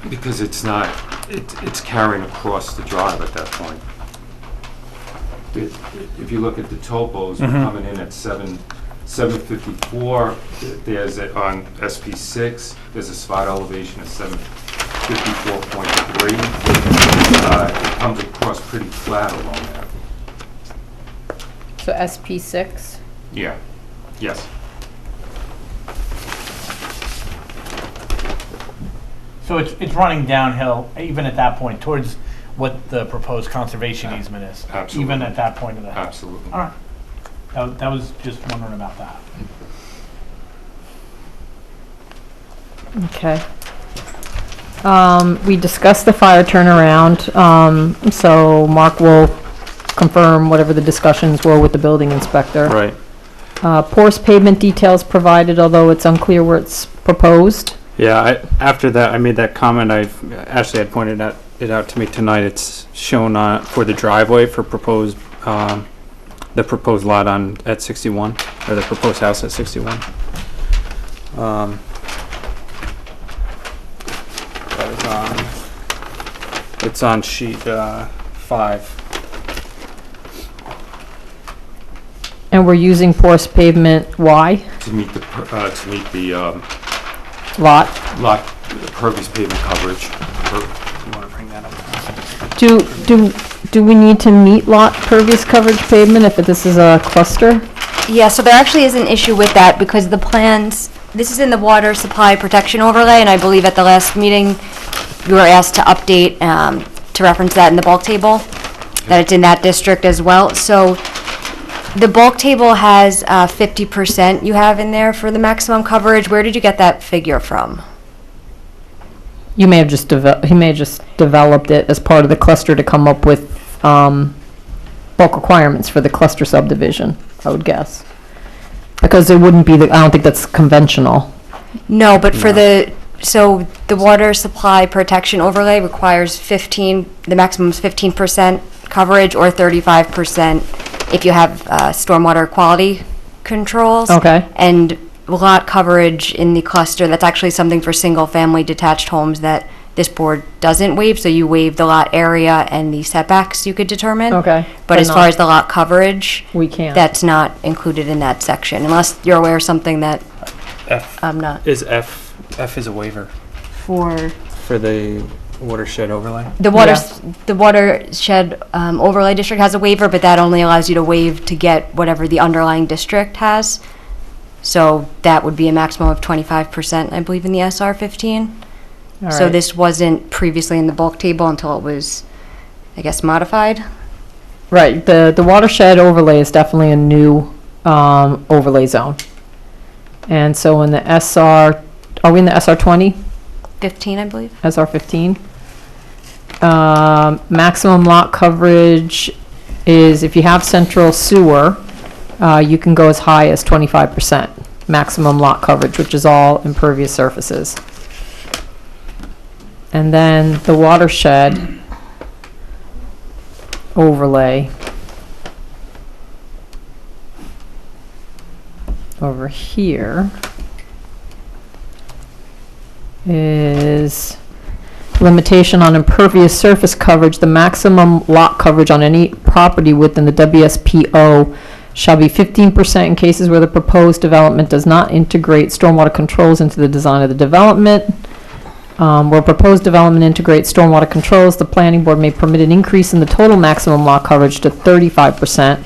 [SPEAKER 10] Because it's carrying across the drive at that point. If you look at the topos, we're coming in at 754. There's on SP6, there's a spot elevation of 754.3. It comes across pretty flat along there.
[SPEAKER 2] So SP6?
[SPEAKER 10] Yeah, yes.
[SPEAKER 8] So it's running downhill, even at that point, towards what the proposed conservation easement is?
[SPEAKER 10] Absolutely.
[SPEAKER 8] Even at that point of the hill?
[SPEAKER 10] Absolutely.
[SPEAKER 8] All right. That was just wondering about that.
[SPEAKER 2] Okay. We discussed the fire turnaround, so Mark will confirm whatever the discussions were with the building inspector.
[SPEAKER 11] Right.
[SPEAKER 2] Porous pavement details provided, although it's unclear where it's proposed.
[SPEAKER 11] Yeah, after that, I made that comment. Ashley had pointed it out to me tonight. It's shown for the driveway for proposed, the proposed lot at 61, or the proposed house at 61. It's on sheet 5.
[SPEAKER 2] And we're using porous pavement, why?
[SPEAKER 10] To meet the
[SPEAKER 2] Lot?
[SPEAKER 10] lot impervious pavement coverage.
[SPEAKER 11] You want to bring that up?
[SPEAKER 2] Do we need to meet lot pervious coverage pavement if this is a cluster?
[SPEAKER 6] Yeah, so there actually is an issue with that because the plans, this is in the water supply protection overlay, and I believe at the last meeting, we were asked to update, to reference that in the bulk table, that it's in that district as well. So the bulk table has 50% you have in there for the maximum coverage. Where did you get that figure from?
[SPEAKER 2] You may have just he may have just developed it as part of the cluster to come up with bulk requirements for the cluster subdivision, I would guess. Because it wouldn't be, I don't think that's conventional.
[SPEAKER 6] No, but for the water supply protection overlay requires the maximum is 15% coverage or 35% if you have stormwater quality controls.
[SPEAKER 2] Okay.
[SPEAKER 6] And lot coverage in the cluster, that's actually something for single-family detached homes that this board doesn't waive, so you waive the lot area and the setbacks you could determine.
[SPEAKER 2] Okay.
[SPEAKER 6] But as far as the lot coverage,
[SPEAKER 2] We can't.
[SPEAKER 6] that's not included in that section, unless you're aware of something that
[SPEAKER 11] F
[SPEAKER 6] I'm not.
[SPEAKER 11] is F is a waiver
[SPEAKER 6] For
[SPEAKER 11] for the watershed overlay.
[SPEAKER 6] the watershed overlay district has a waiver, but that only allows you to waive to get whatever the underlying district has. So that would be a maximum of 25%, I believe, in the SR 15.
[SPEAKER 2] All
[SPEAKER 6] So
[SPEAKER 2] right.
[SPEAKER 6] this wasn't previously in the bulk table until it was, I guess, modified.
[SPEAKER 2] Right, the watershed overlay is definitely a new overlay zone. And so in the SR, are we in the SR 20,
[SPEAKER 6] 15, I believe.
[SPEAKER 2] SR 15? Maximum lot coverage is, if you have central sewer, you can go as high as 25% maximum lot coverage, which is all impervious surfaces. And then the watershed overlay over here is limitation on impervious surface coverage. The maximum lot coverage on any property within the WSPO shall be 15% in cases where the proposed development does not integrate stormwater controls into the design of the development. Where proposed development integrates stormwater controls, the planning board may permit an increase in the total maximum lot coverage to 35%,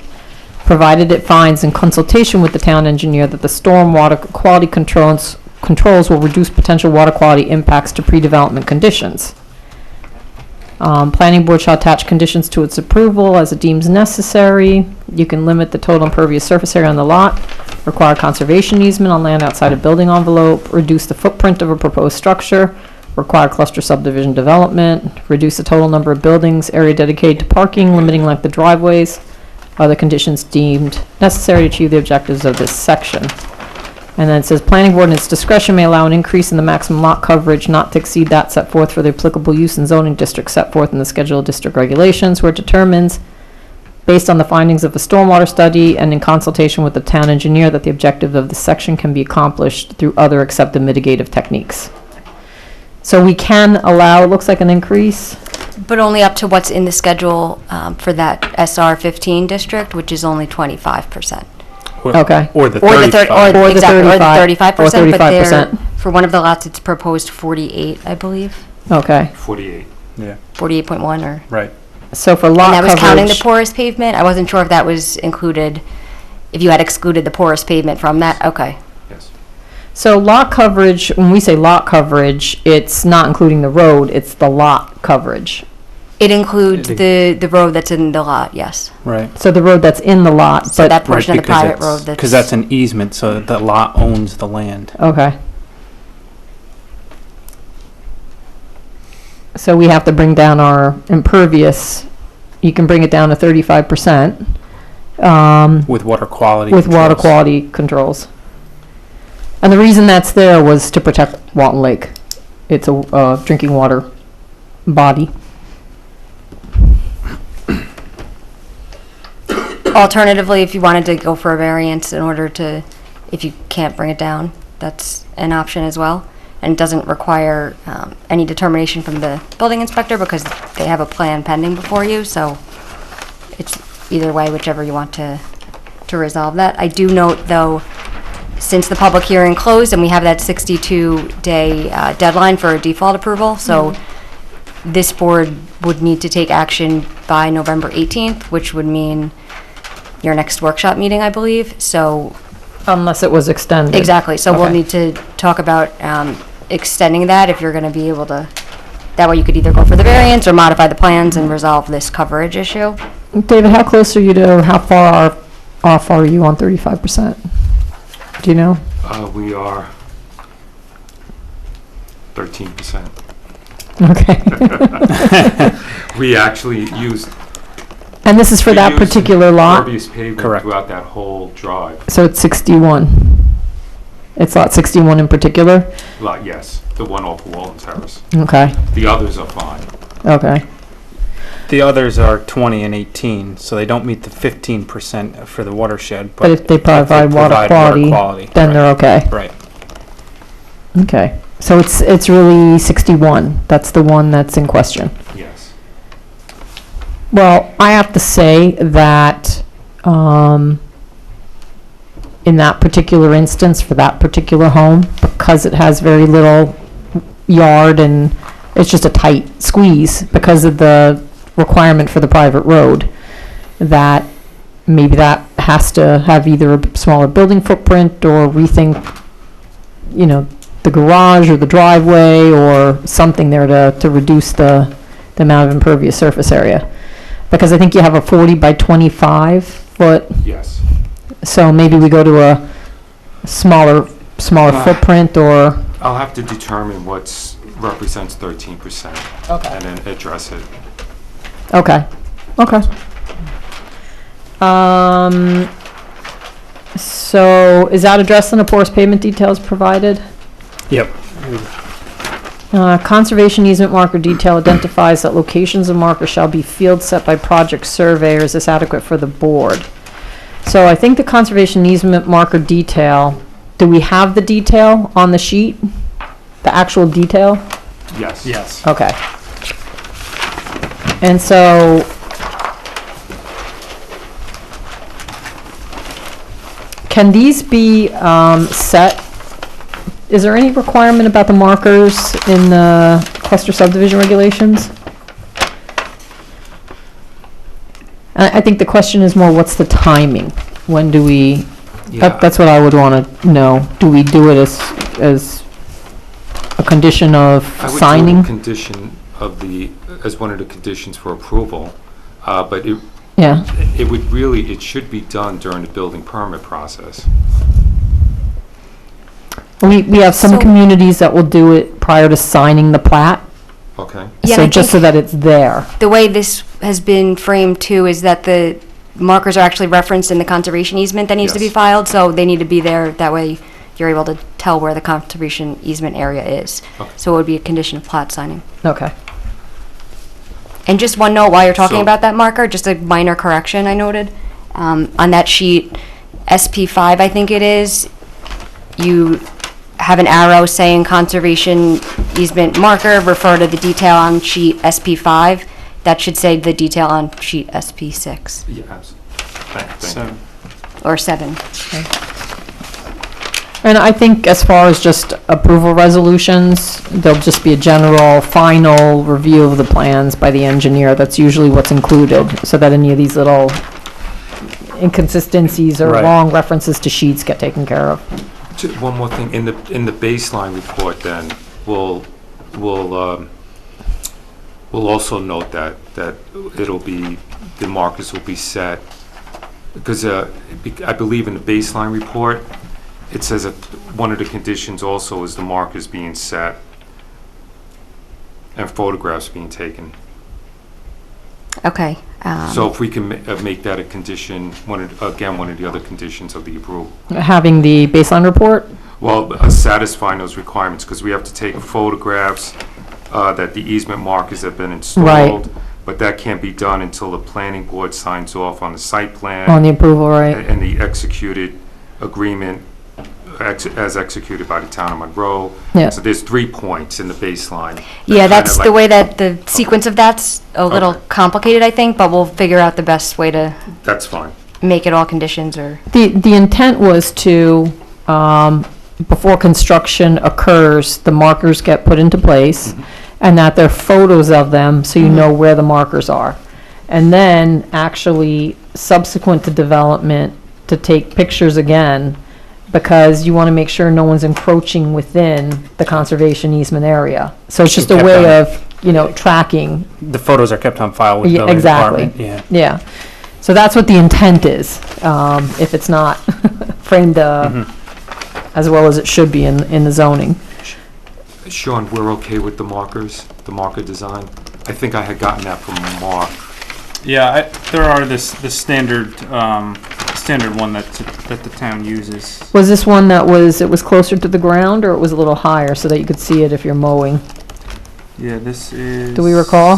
[SPEAKER 2] provided it finds in consultation with the town engineer that the stormwater quality controls will reduce potential water quality impacts to pre-development conditions. Planning board shall attach conditions to its approval as it deems necessary. You can limit the total impervious surface area on the lot, require conservation easement on land outside a building envelope, reduce the footprint of a proposed structure, require cluster subdivision development, reduce the total number of buildings, area dedicated to parking, limiting length of driveways, other conditions deemed necessary to achieve the objectives of this section. And then it says, planning board in its discretion may allow an increase in the maximum lot coverage not to exceed that set forth for the applicable use and zoning district set forth in the schedule of district regulations, where it determines, based on the findings of the stormwater study and in consultation with the town engineer, that the objective of this section can be accomplished through other accepted mitigative techniques. So we can allow, it looks like, an increase.
[SPEAKER 6] But only up to what's in the schedule for that SR 15 district, which is only 25%.
[SPEAKER 2] Okay.
[SPEAKER 11] Or the
[SPEAKER 6] Or the
[SPEAKER 11] 35.
[SPEAKER 6] or
[SPEAKER 2] Or the
[SPEAKER 6] exactly, or the
[SPEAKER 2] 35,
[SPEAKER 6] 35%,
[SPEAKER 2] or
[SPEAKER 6] but they're,
[SPEAKER 2] 35%.
[SPEAKER 6] for one of the lots, it's proposed 48, I believe,
[SPEAKER 2] Okay.
[SPEAKER 10] 48.
[SPEAKER 11] Yeah,
[SPEAKER 6] 48.1 or.
[SPEAKER 11] right.
[SPEAKER 2] So for
[SPEAKER 6] And
[SPEAKER 2] lot
[SPEAKER 6] that was counting the
[SPEAKER 2] coverage,
[SPEAKER 6] porous pavement? I wasn't sure if that was included, if you had excluded the porous pavement from that, okay.
[SPEAKER 10] Yes.
[SPEAKER 2] so lot coverage, when we say lot coverage, it's not including the road, it's the lot coverage.
[SPEAKER 6] It includes the road that's in the lot, yes.
[SPEAKER 11] Right.
[SPEAKER 2] So the road that's in the lot,
[SPEAKER 6] So
[SPEAKER 2] but,
[SPEAKER 6] that portion of the private road that's.
[SPEAKER 11] Because that's an easement, so the lot owns the land.
[SPEAKER 2] okay. So we have to bring down our impervious, you can bring it down to 35%,
[SPEAKER 11] With water quality.
[SPEAKER 2] with water
[SPEAKER 11] controls.
[SPEAKER 2] quality controls. And the reason that's there was to protect Walton Lake. It's a drinking water body.
[SPEAKER 6] Alternatively, if you wanted to go for a variance in order to, if you can't bring it down, that's an option as well. And it doesn't require any determination from the building inspector because they have a plan pending before you, so it's either way, whichever you want to resolve that. I do note, though, since the public hearing closed and we have that 62-day deadline for a default approval, so this board would need to take action by November 18th, which would mean your next workshop meeting, I believe, so.
[SPEAKER 2] Unless it was extended.
[SPEAKER 6] Exactly, so we'll
[SPEAKER 2] Okay.
[SPEAKER 6] need to talk about extending that if you're gonna be able to, that way you could either go for the variance or modify the plans and resolve this coverage issue.
[SPEAKER 2] David, how close are you to, or how far off are you on 35%? Do you know?
[SPEAKER 10] We are 13%.
[SPEAKER 2] Okay.
[SPEAKER 10] We actually used.
[SPEAKER 2] And this is for
[SPEAKER 10] we
[SPEAKER 2] that
[SPEAKER 10] used
[SPEAKER 2] particular lot?
[SPEAKER 10] Impervious pavement
[SPEAKER 11] Correct.
[SPEAKER 10] throughout that whole drive.
[SPEAKER 2] So it's 61. It's lot 61 in particular?
[SPEAKER 10] Lot, yes, the one off of Walton Terrace.
[SPEAKER 2] Okay,
[SPEAKER 10] The others are fine.
[SPEAKER 2] okay.
[SPEAKER 11] The others are 20 and 18, so they don't meet the 15% for the watershed.
[SPEAKER 2] But if they provide water quality, then they're okay.
[SPEAKER 11] Right.
[SPEAKER 2] Okay. So it's really 61. That's the one that's in question.
[SPEAKER 10] Yes.
[SPEAKER 2] Well, I have to say that, in that particular instance, for that particular home, because it has very little yard and it's just a tight squeeze because of the requirement for the private road, that maybe that has to have either a smaller building footprint or rethink, the the garage or the driveway or something there to reduce the amount of impervious surface area. Because I think you have a 40 by 25 foot,
[SPEAKER 10] Yes.
[SPEAKER 2] so maybe we go to a smaller footprint or,
[SPEAKER 10] I'll have to determine what's, represents 13%.
[SPEAKER 2] Okay.
[SPEAKER 10] And then address it.
[SPEAKER 2] okay. So is that addressed in the porous pavement details provided?
[SPEAKER 11] Yep.
[SPEAKER 2] Conservation easement marker detail identifies that locations of markers shall be field set by project surveyor. Is this adequate for the board? So I think the conservation easement marker detail, do we have the detail on the sheet? The actual detail?
[SPEAKER 10] Yes.
[SPEAKER 11] Yes.
[SPEAKER 2] Okay. And so, can these be set? Is there any requirement about the markers in the cluster subdivision regulations? I think the question is more, what's the timing? When do we, that's what I would want to know. Do we do it as a condition of
[SPEAKER 10] I would do
[SPEAKER 2] signing?
[SPEAKER 10] a condition of as one of the conditions for approval, but
[SPEAKER 2] Yeah,
[SPEAKER 10] it should be done during the building permit process.
[SPEAKER 2] we have some
[SPEAKER 6] So-
[SPEAKER 2] communities that will do it prior to signing the plat,
[SPEAKER 10] Okay?
[SPEAKER 6] Yeah,
[SPEAKER 2] so
[SPEAKER 6] and I
[SPEAKER 2] just so
[SPEAKER 6] think
[SPEAKER 2] that it's there.
[SPEAKER 6] the way this has been framed too is that the markers are actually referenced in the conservation easement that needs to be
[SPEAKER 10] Yes.
[SPEAKER 6] filed, so they need to be there. That way you're able to tell where the conservation easement area is.
[SPEAKER 10] Okay.
[SPEAKER 6] So it would be a condition of plat signing.
[SPEAKER 2] Okay.
[SPEAKER 6] And just one note while you're talking
[SPEAKER 10] So-
[SPEAKER 6] about that marker, just a minor correction I noted. On that sheet, SP5, I think it is, you have an arrow saying conservation easement marker, refer to the detail on sheet SP5. That should say the detail on sheet SP6
[SPEAKER 10] Yeah, absolutely. Thank you.
[SPEAKER 6] or 7.
[SPEAKER 2] And I think as far as just approval resolutions, there'll just be a general final review of the plans by the engineer. That's usually what's included, so that any of these little inconsistencies or
[SPEAKER 11] Right.
[SPEAKER 2] wrong references to sheets get taken care of.
[SPEAKER 10] One more thing, in the baseline report then, we'll also note that it'll be, the markers will be set, because I believe in the baseline report, it says that one of the conditions also is the markers being set and photographs being taken.
[SPEAKER 6] Okay.
[SPEAKER 10] So if we can make that a condition, one of the other conditions of the approval.
[SPEAKER 2] Having the baseline report?
[SPEAKER 10] Well, satisfying those requirements, because we have to take photographs that the easement markers have been installed. But that can't be done until the planning board signs off on the site plan.
[SPEAKER 2] On the approval, right?
[SPEAKER 10] And the executed agreement as executed by the town of Monroe.
[SPEAKER 2] Yeah.
[SPEAKER 10] So there's 3 points in the baseline.
[SPEAKER 6] Yeah,
[SPEAKER 10] That
[SPEAKER 6] that's
[SPEAKER 10] kinda
[SPEAKER 6] the
[SPEAKER 10] like-
[SPEAKER 6] way that the sequence of that's a little
[SPEAKER 10] Okay.
[SPEAKER 6] complicated, I think, but we'll figure out the best way to
[SPEAKER 10] That's fine.
[SPEAKER 6] make it all conditions or.
[SPEAKER 2] The intent was to, before construction occurs, the markers get put into place, and that there are photos of them, so you know where the markers are. And then, actually, subsequent to development, to take pictures again, because you want to make sure no one's encroaching within the conservation easement area. So it's just a
[SPEAKER 11] Kept
[SPEAKER 2] way
[SPEAKER 11] on-
[SPEAKER 2] of, tracking.
[SPEAKER 11] The photos are kept on file with the
[SPEAKER 2] Yeah,
[SPEAKER 11] building
[SPEAKER 2] exactly.
[SPEAKER 11] department. Yeah.
[SPEAKER 2] Yeah. So that's what the intent is, if it's not framed as well as it should be in the zoning.
[SPEAKER 10] Sean, we're okay with the markers, the marker design? I think I had gotten that from Mark.
[SPEAKER 11] Yeah, there are this standard one that the town uses.
[SPEAKER 2] Was this one that it was closer to the ground, or it was a little higher so that you could see it if you're mowing?
[SPEAKER 11] Yeah, this is.
[SPEAKER 2] Do we recall?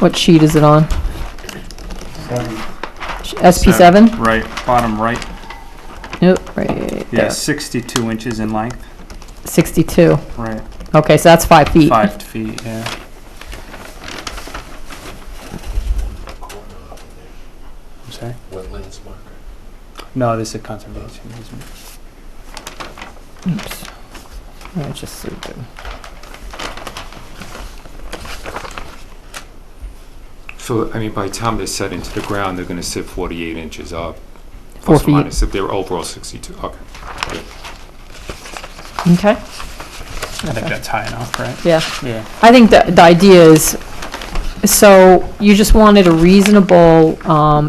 [SPEAKER 2] What sheet is it on? SP7?
[SPEAKER 11] Right, bottom right.
[SPEAKER 2] Nope, right
[SPEAKER 11] Yeah,
[SPEAKER 2] there.
[SPEAKER 11] 62 inches in length.
[SPEAKER 2] 62.
[SPEAKER 11] Right,
[SPEAKER 2] Okay, so that's 5 feet.
[SPEAKER 11] 5 feet. Yeah. I'm sorry.
[SPEAKER 4] Wetlands marker.
[SPEAKER 11] No, this is a conservation easement.
[SPEAKER 2] Oops. I just zoom in.
[SPEAKER 10] So, I mean, by the time they're set into the ground, they're gonna sit 48 inches up.
[SPEAKER 2] 4
[SPEAKER 10] plus or
[SPEAKER 2] feet.
[SPEAKER 10] minus, if they're overall 62, okay. Good.
[SPEAKER 2] Okay,
[SPEAKER 11] I think that's high enough, right?
[SPEAKER 2] yeah.
[SPEAKER 11] Yeah.
[SPEAKER 2] I think that the idea is, so you just wanted a reasonable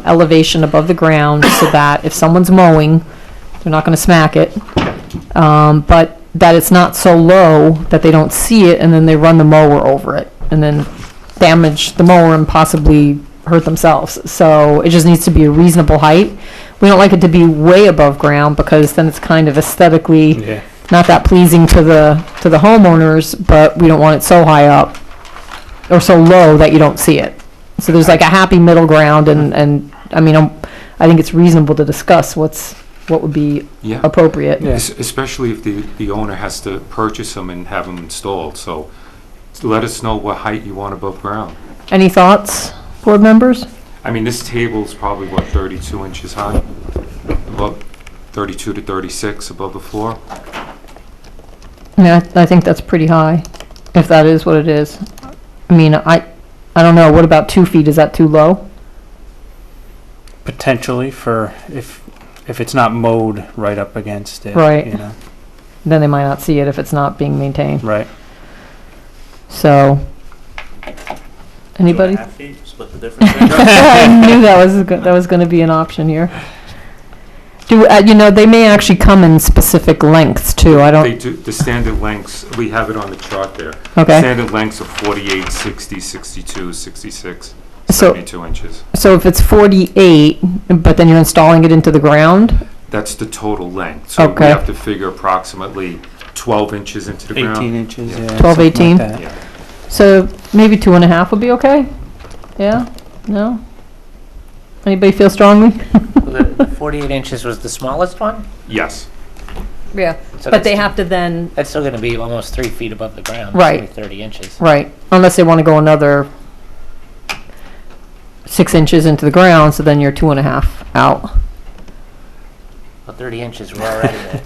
[SPEAKER 2] elevation above the ground so that if someone's mowing, they're not gonna smack it. But that it's not so low that they don't see it and then they run the mower over it and then damage the mower and possibly hurt themselves. So it just needs to be a reasonable height. We don't like it to be way above ground because then it's kind of aesthetically
[SPEAKER 11] Yeah.
[SPEAKER 2] not that pleasing to the homeowners, but we don't want it so high up or so low that you don't see it. So there's like a happy middle ground and I mean, I think it's reasonable to discuss what would be
[SPEAKER 10] Yeah.
[SPEAKER 2] appropriate.
[SPEAKER 11] Yeah.
[SPEAKER 10] Especially if the owner has to purchase them and have them installed, so let us know what height you want above ground.
[SPEAKER 2] Any thoughts, board members?
[SPEAKER 10] I mean, this table's probably, what, 32 inches high? About 32 to 36 above the floor?
[SPEAKER 2] Yeah, I think that's pretty high, if that is what it is. I mean, I don't know, what about 2 feet, is that too low?
[SPEAKER 11] Potentially for, if it's not mowed right up against it.
[SPEAKER 2] Right.
[SPEAKER 11] You know,
[SPEAKER 2] Then they might not see it if it's not being maintained.
[SPEAKER 11] right.
[SPEAKER 2] So, anybody?
[SPEAKER 4] 2.5 feet, split the difference.
[SPEAKER 2] I knew that was gonna be an option here. They may actually come in specific lengths too, I
[SPEAKER 10] They
[SPEAKER 2] don't,
[SPEAKER 10] do, the standard lengths, we have it on the chart there.
[SPEAKER 2] okay.
[SPEAKER 10] Standard lengths of 48, 60, 62, 66,
[SPEAKER 2] So-
[SPEAKER 10] 72 inches.
[SPEAKER 2] So if it's 48, but then you're installing it into the ground,
[SPEAKER 10] That's the total length. So we
[SPEAKER 2] Okay.
[SPEAKER 10] have to figure approximately 12 inches into the ground.
[SPEAKER 11] 18 inches,
[SPEAKER 10] Yeah.
[SPEAKER 11] yeah.
[SPEAKER 2] 12,
[SPEAKER 11] something like
[SPEAKER 2] 18?
[SPEAKER 11] that.
[SPEAKER 10] Yeah.
[SPEAKER 2] so maybe 2.5 would be okay? Yeah? No? Anybody feel strongly?
[SPEAKER 1] The 48 inches was the smallest one?
[SPEAKER 10] Yes.
[SPEAKER 2] Yeah.
[SPEAKER 1] So
[SPEAKER 2] But they
[SPEAKER 1] that's-
[SPEAKER 2] have to then,
[SPEAKER 1] That's still gonna be almost 3 feet above the ground. It's
[SPEAKER 2] Right.
[SPEAKER 1] only 30 inches.
[SPEAKER 2] right, unless they want to go another 6 inches into the ground, so then you're 2.5 out.
[SPEAKER 1] Well, 30 inches, we're already at.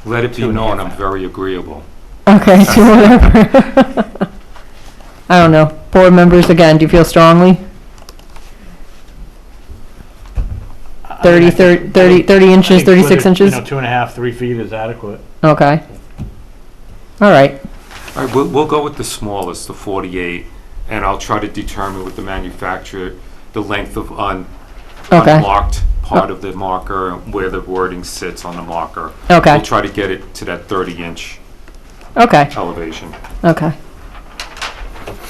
[SPEAKER 10] Let it be
[SPEAKER 1] 2.5
[SPEAKER 10] known, I'm
[SPEAKER 1] out.
[SPEAKER 10] very agreeable.
[SPEAKER 2] Okay, so whatever. I don't know. Board members, again, do you feel strongly? 30 inches,
[SPEAKER 8] I think
[SPEAKER 2] 36
[SPEAKER 8] whether,
[SPEAKER 2] inches?
[SPEAKER 8] 2.5, 3 feet is adequate.
[SPEAKER 2] Okay. All right.
[SPEAKER 10] All right, we'll go with the smallest, the 48, and I'll try to determine with the manufacturer the length of
[SPEAKER 2] Okay.
[SPEAKER 10] unmarked part of the marker, where the wording sits on the marker.
[SPEAKER 2] Okay.
[SPEAKER 10] We'll try to get it to that 30-inch
[SPEAKER 2] Okay.
[SPEAKER 10] elevation.
[SPEAKER 2] Okay.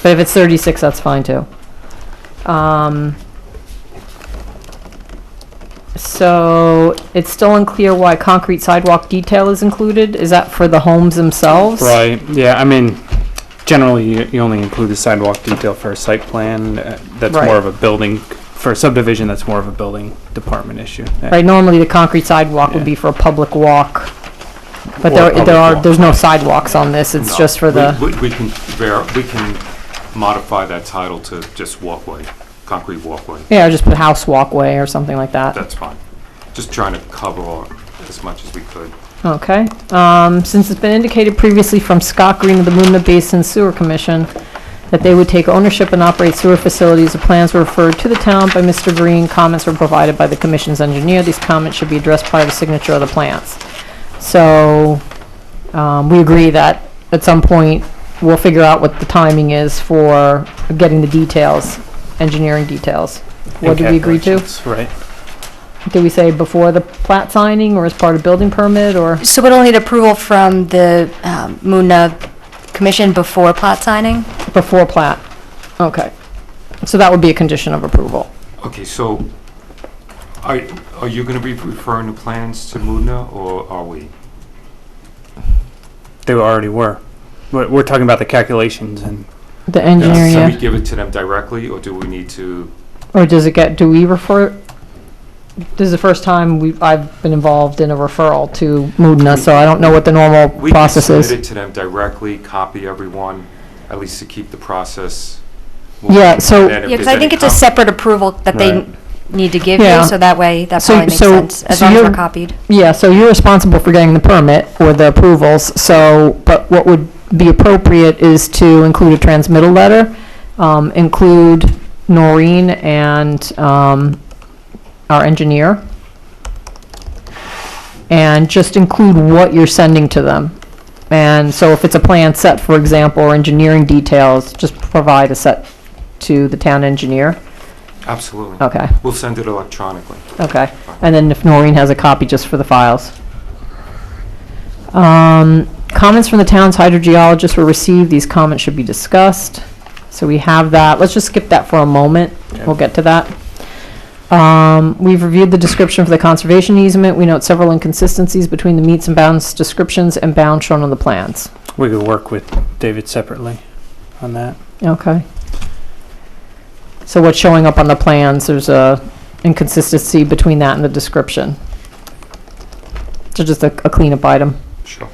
[SPEAKER 2] But if it's 36, that's fine too. So it's still unclear why concrete sidewalk detail is included? Is that for the homes themselves?
[SPEAKER 11] Right, yeah, I mean, generally, you only include the sidewalk detail for a site plan. That's
[SPEAKER 2] Right.
[SPEAKER 11] more of a building, for a subdivision, that's more of a building department issue.
[SPEAKER 2] Right, normally the concrete sidewalk would
[SPEAKER 11] Yeah.
[SPEAKER 2] be for a public walk. But
[SPEAKER 10] Or
[SPEAKER 2] there
[SPEAKER 10] public
[SPEAKER 2] are,
[SPEAKER 10] walk.
[SPEAKER 2] there's no sidewalks on this, it's
[SPEAKER 10] No,
[SPEAKER 2] just for the,
[SPEAKER 10] We can modify that title to just walkway, concrete walkway.
[SPEAKER 2] yeah, just put house walkway or something like that.
[SPEAKER 10] That's fine. Just trying to cover as much as we could.
[SPEAKER 2] Okay. Since it's been indicated previously from Scott Green of the Moona Basin Sewer Commission that they would take ownership and operate sewer facilities, the plans were referred to the town by Mr. Green. Comments were provided by the commission's engineer. These comments should be addressed prior to signature of the plans. So, we agree that at some point, we'll figure out what the timing is for getting the details, engineering details. What did we agree to?
[SPEAKER 11] Calculations, Right.
[SPEAKER 2] Did we say before the plat signing or as part of building permit or?
[SPEAKER 6] So it'll need approval from the MUNA Commission before plat signing?
[SPEAKER 2] Before plat, okay. So that would be a condition of approval.
[SPEAKER 10] Okay, so are you going to be referring the plans to Mudna, or are we?
[SPEAKER 11] They already were. We're talking about the calculations and,
[SPEAKER 2] The engineering,
[SPEAKER 10] Can we
[SPEAKER 2] yeah.
[SPEAKER 10] give it to them directly, or do we need to?
[SPEAKER 2] Or does it get, do we refer, this is the first time I've been involved in a referral to Moodna, so I don't know what the normal
[SPEAKER 10] We can
[SPEAKER 2] process
[SPEAKER 10] submit
[SPEAKER 2] is.
[SPEAKER 10] it to them directly, copy everyone, at least to keep the process moving.
[SPEAKER 2] Yeah, so-
[SPEAKER 10] And then if
[SPEAKER 6] Yeah, because
[SPEAKER 10] there's
[SPEAKER 6] I think
[SPEAKER 10] any
[SPEAKER 6] it's a
[SPEAKER 10] com-
[SPEAKER 6] separate approval that they
[SPEAKER 11] Right.
[SPEAKER 6] need to give
[SPEAKER 2] Yeah.
[SPEAKER 6] you, so that way, that
[SPEAKER 2] So-
[SPEAKER 6] probably makes
[SPEAKER 2] so-
[SPEAKER 6] sense, as
[SPEAKER 2] so
[SPEAKER 6] long as we're
[SPEAKER 2] you're-
[SPEAKER 6] copied.
[SPEAKER 2] Yeah, so you're responsible for getting the permit or the approvals, so, but what would be appropriate is to include a transmittal letter, include Noreen and, our engineer. and just include what you're sending to them. And so if it's a plan set, for example, or engineering details, just provide a set to the town engineer.
[SPEAKER 10] Absolutely.
[SPEAKER 2] Okay,
[SPEAKER 10] We'll send it electronically.
[SPEAKER 2] okay. And then if Noreen has a copy, just for the files. Comments from the town's hydrogeologist were received. These comments should be discussed. So we have that. Let's just skip that for a moment. We'll get to that. We've reviewed the description for the conservation easement. We note several inconsistencies between the meets and bounds descriptions and bounds shown on the plans.
[SPEAKER 11] We could work with David separately on that.
[SPEAKER 2] Okay. So what's showing up on the plans, there's a inconsistency between that and the description. So just a cleanup item.
[SPEAKER 10] Sure.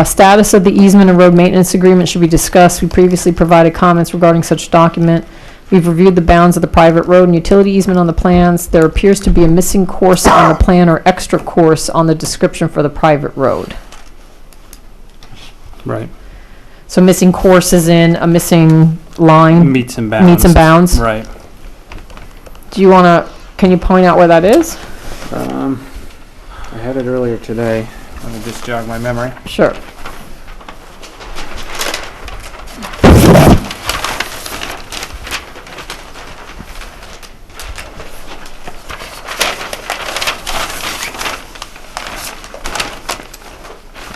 [SPEAKER 2] Status of the easement and road maintenance agreement should be discussed. We previously provided comments regarding such document. We've reviewed the bounds of the private road and utility easement on the plans. There appears to be a missing course on the plan or extra course on the description for the private road.
[SPEAKER 11] Right.
[SPEAKER 2] So missing course is in a missing line,
[SPEAKER 11] Meets and bounds.
[SPEAKER 2] meets and bounds.
[SPEAKER 11] Right.
[SPEAKER 2] Do you want to, can you point out where that is?
[SPEAKER 11] I had it earlier today. Let me just jog my memory.
[SPEAKER 2] Sure.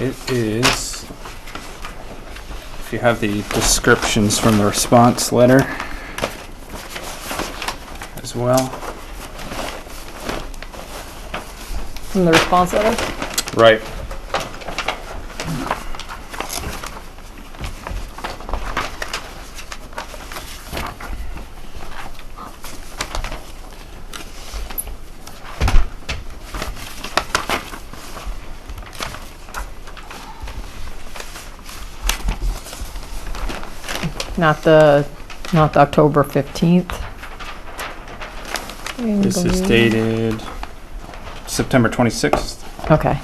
[SPEAKER 11] It is, if you have the descriptions from the response letter as well.
[SPEAKER 2] From the response letter?
[SPEAKER 11] Right.
[SPEAKER 2] Not the October 15th.
[SPEAKER 11] This is dated September 26th.
[SPEAKER 2] Okay.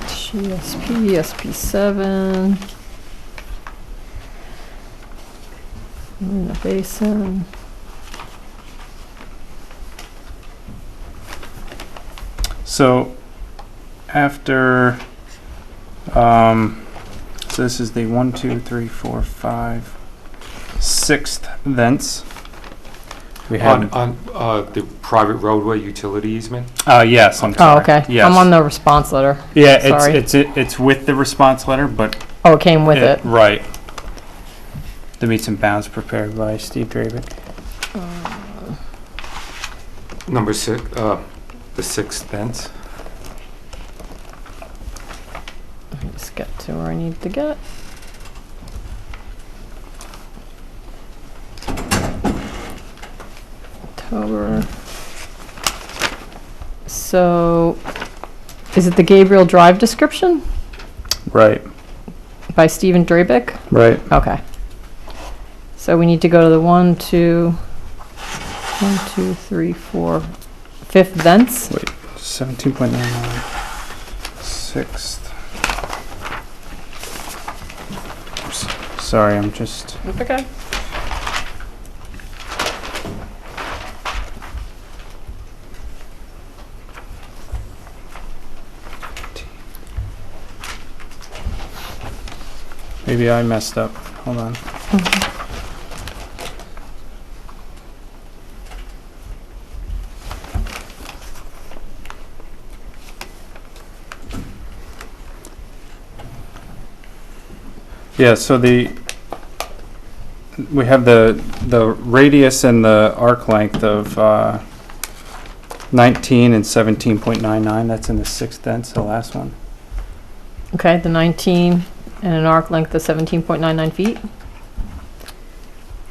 [SPEAKER 2] GSP, SP7. In the basin.
[SPEAKER 11] So after, so this is the 1, 2, 3, 4, 5, 6th thence. We have,
[SPEAKER 10] On the private roadway utility easement?
[SPEAKER 11] yes, I'm
[SPEAKER 2] Oh,
[SPEAKER 11] sorry.
[SPEAKER 2] okay.
[SPEAKER 11] Yes.
[SPEAKER 2] I'm on the response letter.
[SPEAKER 11] Yeah,
[SPEAKER 2] Sorry.
[SPEAKER 11] it's with the response letter, but.
[SPEAKER 2] Oh, it came with it.
[SPEAKER 11] Right. The meets and bounds prepared by Steve Drabick.
[SPEAKER 10] Number 6, the 6th fence.
[SPEAKER 2] Let me just get to where I need to get. October. So, is it the Gabriel Drive description
[SPEAKER 11] Right,
[SPEAKER 2] by Stephen Drabick?
[SPEAKER 11] right.
[SPEAKER 2] Okay. So we need to go to the 1, 2, 3, 4, 5th thence.
[SPEAKER 11] Wait, 17.99, 6th. Sorry, I'm just,
[SPEAKER 2] That's okay.
[SPEAKER 11] maybe I messed up. Hold on. Yeah, so we have the radius and the arc length of 19 and 17.99. That's in the 6th thence, the last one.
[SPEAKER 2] Okay, the 19 and an arc length of 17.99 feet.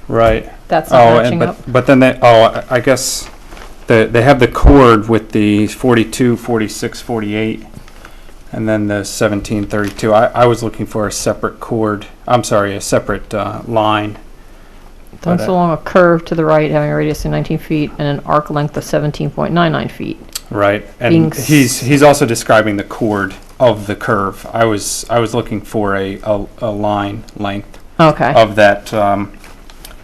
[SPEAKER 11] Right.
[SPEAKER 2] That's not
[SPEAKER 11] Oh,
[SPEAKER 2] matching up.
[SPEAKER 11] but then I guess they have the chord with the 42, 46, 48, and then the 1732. I was looking for a separate chord. I'm sorry, a separate line.
[SPEAKER 2] Runs
[SPEAKER 11] but,
[SPEAKER 2] along a curve to the right, having a radius of 19 feet and an arc length of 17.99 feet.
[SPEAKER 11] Right,
[SPEAKER 2] Being
[SPEAKER 11] and he's also describing the chord of the curve. I was looking for a line length
[SPEAKER 2] Okay.
[SPEAKER 11] of that,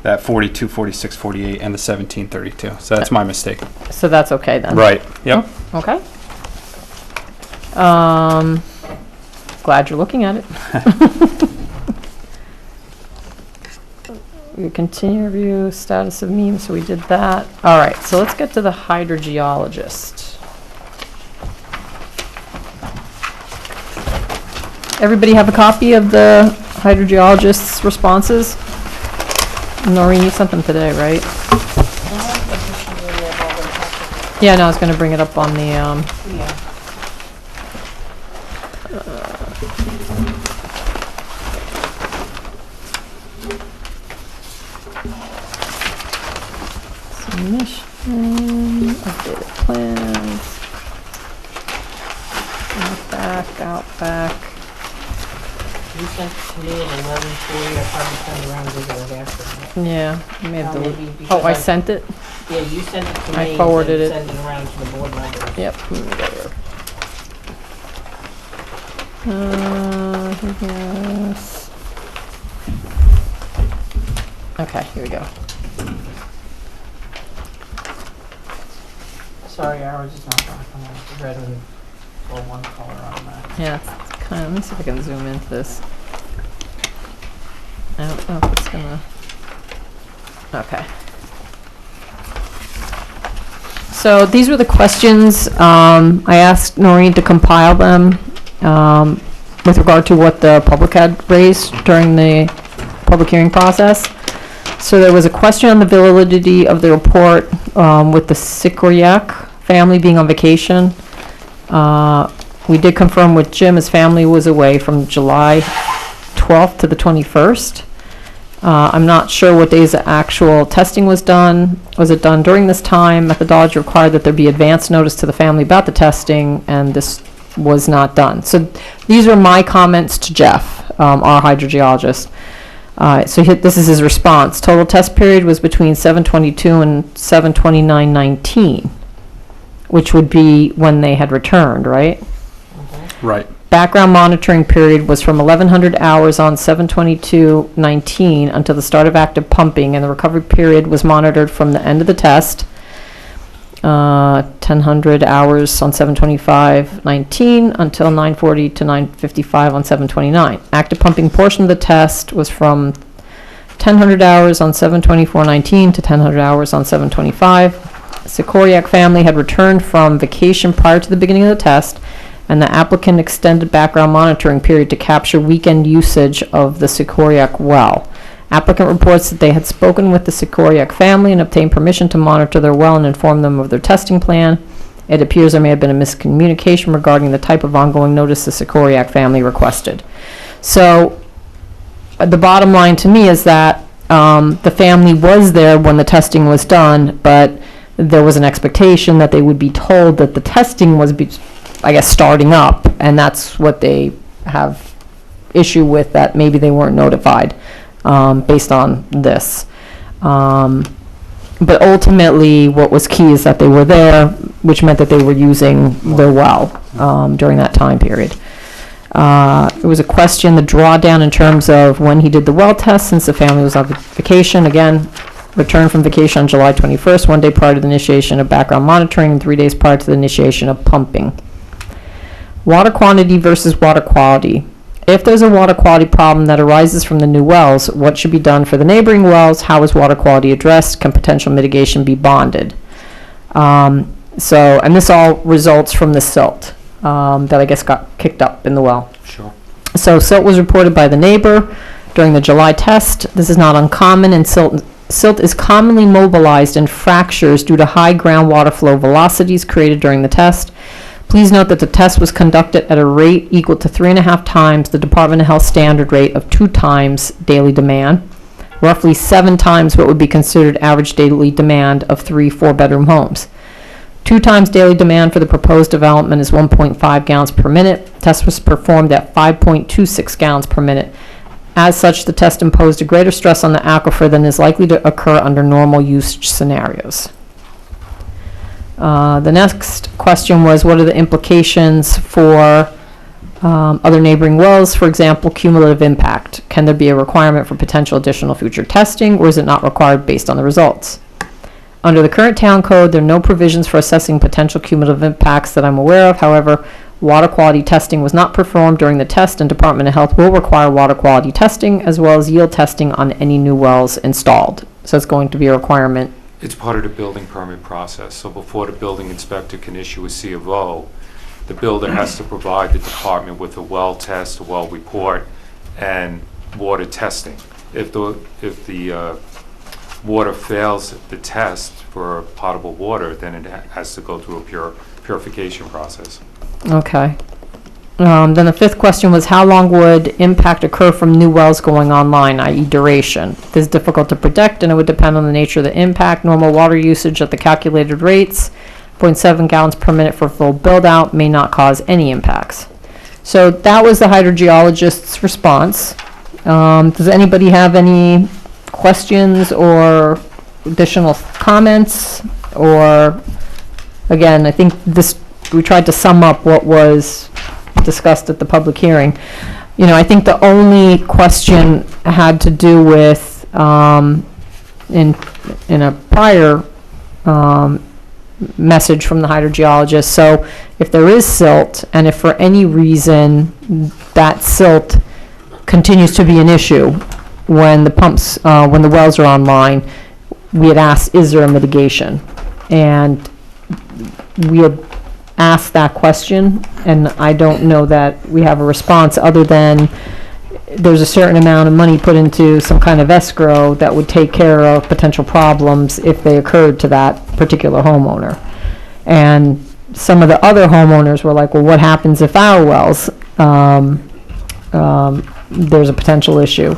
[SPEAKER 11] that 42, 46, 48, and the 1732. So that's my mistake.
[SPEAKER 2] So that's okay then?
[SPEAKER 11] Right, yep.
[SPEAKER 2] Okay. Glad you're looking at it. We continue review status of memes, so we did that. All right, so let's get to the hydrogeologist. Everybody have a copy of the hydrogeologist's responses? Noreen, you sent them today, right? Yeah, no, I was gonna bring it up on the,
[SPEAKER 3] Yeah.
[SPEAKER 2] submission, updated plans. Outback.
[SPEAKER 3] You sent it to me at 11:40, I probably turned around and did it after that.
[SPEAKER 2] Yeah, I may have
[SPEAKER 3] Oh,
[SPEAKER 2] deleted.
[SPEAKER 3] maybe
[SPEAKER 2] Oh,
[SPEAKER 3] because
[SPEAKER 2] I sent it?
[SPEAKER 3] Yeah, you sent it to me.
[SPEAKER 2] I
[SPEAKER 3] and
[SPEAKER 2] forwarded
[SPEAKER 3] then
[SPEAKER 2] it.
[SPEAKER 3] Send it around to the board members.
[SPEAKER 2] Yep. Let me go here. Yes. Okay, here we go.
[SPEAKER 3] Sorry, ours is not black and white, it's red and or one color on that.
[SPEAKER 2] Yeah, it's kind of, let me see if I can zoom into this. I don't know if it's gonna, okay. So these were the questions, I asked Noreen to compile them, with regard to what the public had raised during the public hearing process. So there was a question on the validity of the report, with the Sikoryak family being on vacation. We did confirm with Jim, his family was away from July 12th to the 21st. I'm not sure what days the actual testing was done. Was it done during this time? Methodology required that there be advance notice to the family about the testing, and this was not done. So these are my comments to Jeff, our hydrogeologist. This is his response. Total test period was between 7/22 and 7/29/19, which would be when they had returned, right?
[SPEAKER 11] Right.
[SPEAKER 2] Background monitoring period was from 1,100 hours on 7/22/19 until the start of active pumping, and the recovery period was monitored from the end of the test, 1,000 hours on 7/25/19 until 9:40 to 9:55 on 7/29. Active pumping portion of the test was from 1,000 hours on 7/24/19 to 1,000 hours on 7/25. Sikoryak family had returned from vacation prior to the beginning of the test, and the applicant extended background monitoring period to capture weekend usage of the Sikoryak well. Applicant reports that they had spoken with the Sikoryak family and obtained permission to monitor their well and inform them of their testing plan. It appears there may have been a miscommunication regarding the type of ongoing notice the Sikoryak family requested. So the bottom line to me is that the family was there when the testing was done, but there was an expectation that they would be told that the testing was, I guess, starting up, and that's what they have issue with, that maybe they weren't notified based on this. But ultimately, what was key is that they were there, which meant that they were using their well during that time period. There was a question, the drawdown in terms of when he did the well test, since the family was on vacation. Again, returned from vacation on July 21st, 1 day prior to the initiation of background monitoring, and 3 days prior to the initiation of pumping. Water quantity versus water quality. If there's a water quality problem that arises from the new wells, what should be done for the neighboring wells? How is water quality addressed? Can potential mitigation be bonded? And this all results from the silt that I guess got kicked up in the well.
[SPEAKER 10] Sure.
[SPEAKER 2] So silt was reported by the neighbor during the July test. This is not uncommon, and silt is commonly mobilized and fractures due to high groundwater flow velocities created during the test. Please note that the test was conducted at a rate equal to 3.5 times the Department of Health standard rate of 2 times daily demand, roughly 7 times what would be considered average daily demand of 3 4-bedroom homes. 2 times daily demand for the proposed development is 1.5 gallons per minute. Test was performed at 5.26 gallons per minute. As such, the test imposed a greater stress on the aquifer than is likely to occur under normal usage scenarios. The next question was, what are the implications for Other neighboring wells, for example, cumulative impact. Can there be a requirement for potential additional future testing, or is it not required based on the results? Under the current town code, there are no provisions for assessing potential cumulative impacts that I'm aware of. However, water quality testing was not performed during the test, and Department of Health will require water quality testing as well as yield testing on any new wells installed. So it's going to be a requirement.
[SPEAKER 10] It's part of the building permit process. So before the building inspector can issue a C of O, the builder has to provide the department with a well test, a well report, and water testing. If the water fails the test for potable water, then it has to go through a purification process.
[SPEAKER 2] Okay. Then the fifth question was, how long would impact occur from new wells going online, i.e. duration? This is difficult to predict, and it would depend on the nature of the impact. Normal water usage at the calculated rates, 0.7 gallons per minute for full build-out, may not cause any impacts. So that was the hydrogeologist's response. Does anybody have any questions or additional comments? Or, again, I think we tried to sum up what was discussed at the public hearing. You know, I think the only question had to do with, in a prior message from the hydrogeologist. So if there is silt, and if for any reason that silt continues to be an issue when the pumps, when the wells are online, we had asked, is there a mitigation? And we had asked that question, and I don't know that we have a response other than there's a certain amount of money put into some kind of escrow that would take care of potential problems if they occurred to that particular homeowner. And some of the other homeowners were like, well, what happens if our wells, there's a potential issue?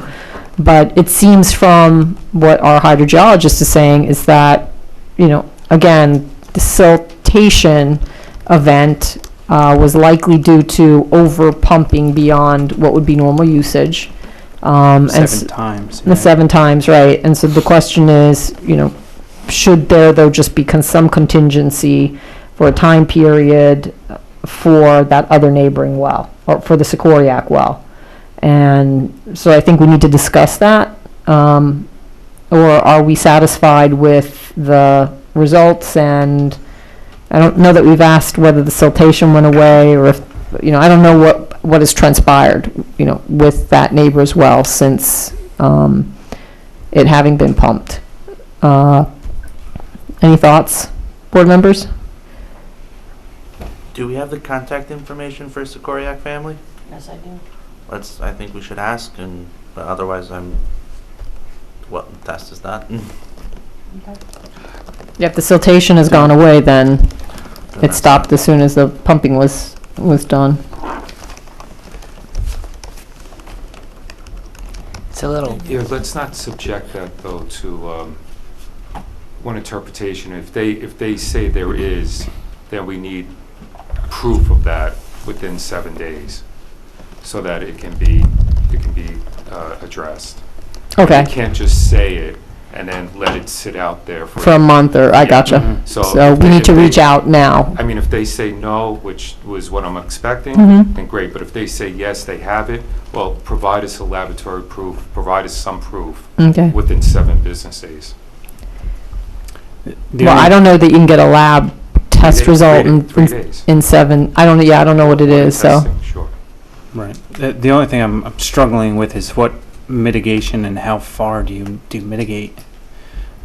[SPEAKER 2] But it seems from what our hydrogeologist is saying is that, you know, again, the siltation event was likely due to over pumping beyond what would be normal usage. And
[SPEAKER 11] 7 times.
[SPEAKER 2] the 7 times, right. And so the question is, you know, should there, though, just be some contingency for a time period for that other neighboring well, or for the Sikoriak well? And so I think we need to discuss that. Or are we satisfied with the results? And I don't know that we've asked whether the siltation went away, or if, you know, I don't know what has transpired, you know, with that neighbor's well since it having been pumped. Any thoughts, board members?
[SPEAKER 12] Do we have the contact information for Sikoriak family?
[SPEAKER 3] Yes, I do.
[SPEAKER 12] I think we should ask, but otherwise what test is that?
[SPEAKER 2] If the siltation has gone away, then it stopped as soon as the pumping was done.
[SPEAKER 1] It's a little,
[SPEAKER 10] Yeah, let's not subject that, though, to one interpretation. If they say there is, then we need proof of that within 7 days, so that it can be addressed.
[SPEAKER 2] Okay.
[SPEAKER 10] You can't just say it and then let it sit out there
[SPEAKER 2] For a month, or, I gotcha.
[SPEAKER 10] So
[SPEAKER 2] So
[SPEAKER 10] if
[SPEAKER 2] we
[SPEAKER 10] they-
[SPEAKER 2] need to
[SPEAKER 10] if they-
[SPEAKER 2] reach out now.
[SPEAKER 10] I mean, if they say no, which was what I'm expecting,
[SPEAKER 2] Mhm.
[SPEAKER 10] then great. But if they say yes, they have it, well, provide us a laboratory proof, provide us some proof
[SPEAKER 2] Okay.
[SPEAKER 10] within 7 business days.
[SPEAKER 2] Well, I don't know that you can get a lab test
[SPEAKER 10] days,
[SPEAKER 2] result
[SPEAKER 10] three days.
[SPEAKER 2] in 7. I don't know what it
[SPEAKER 10] Water
[SPEAKER 2] is, so.
[SPEAKER 10] testing, Sure.
[SPEAKER 11] Right. The only thing I'm struggling with is what mitigation and how far do you mitigate,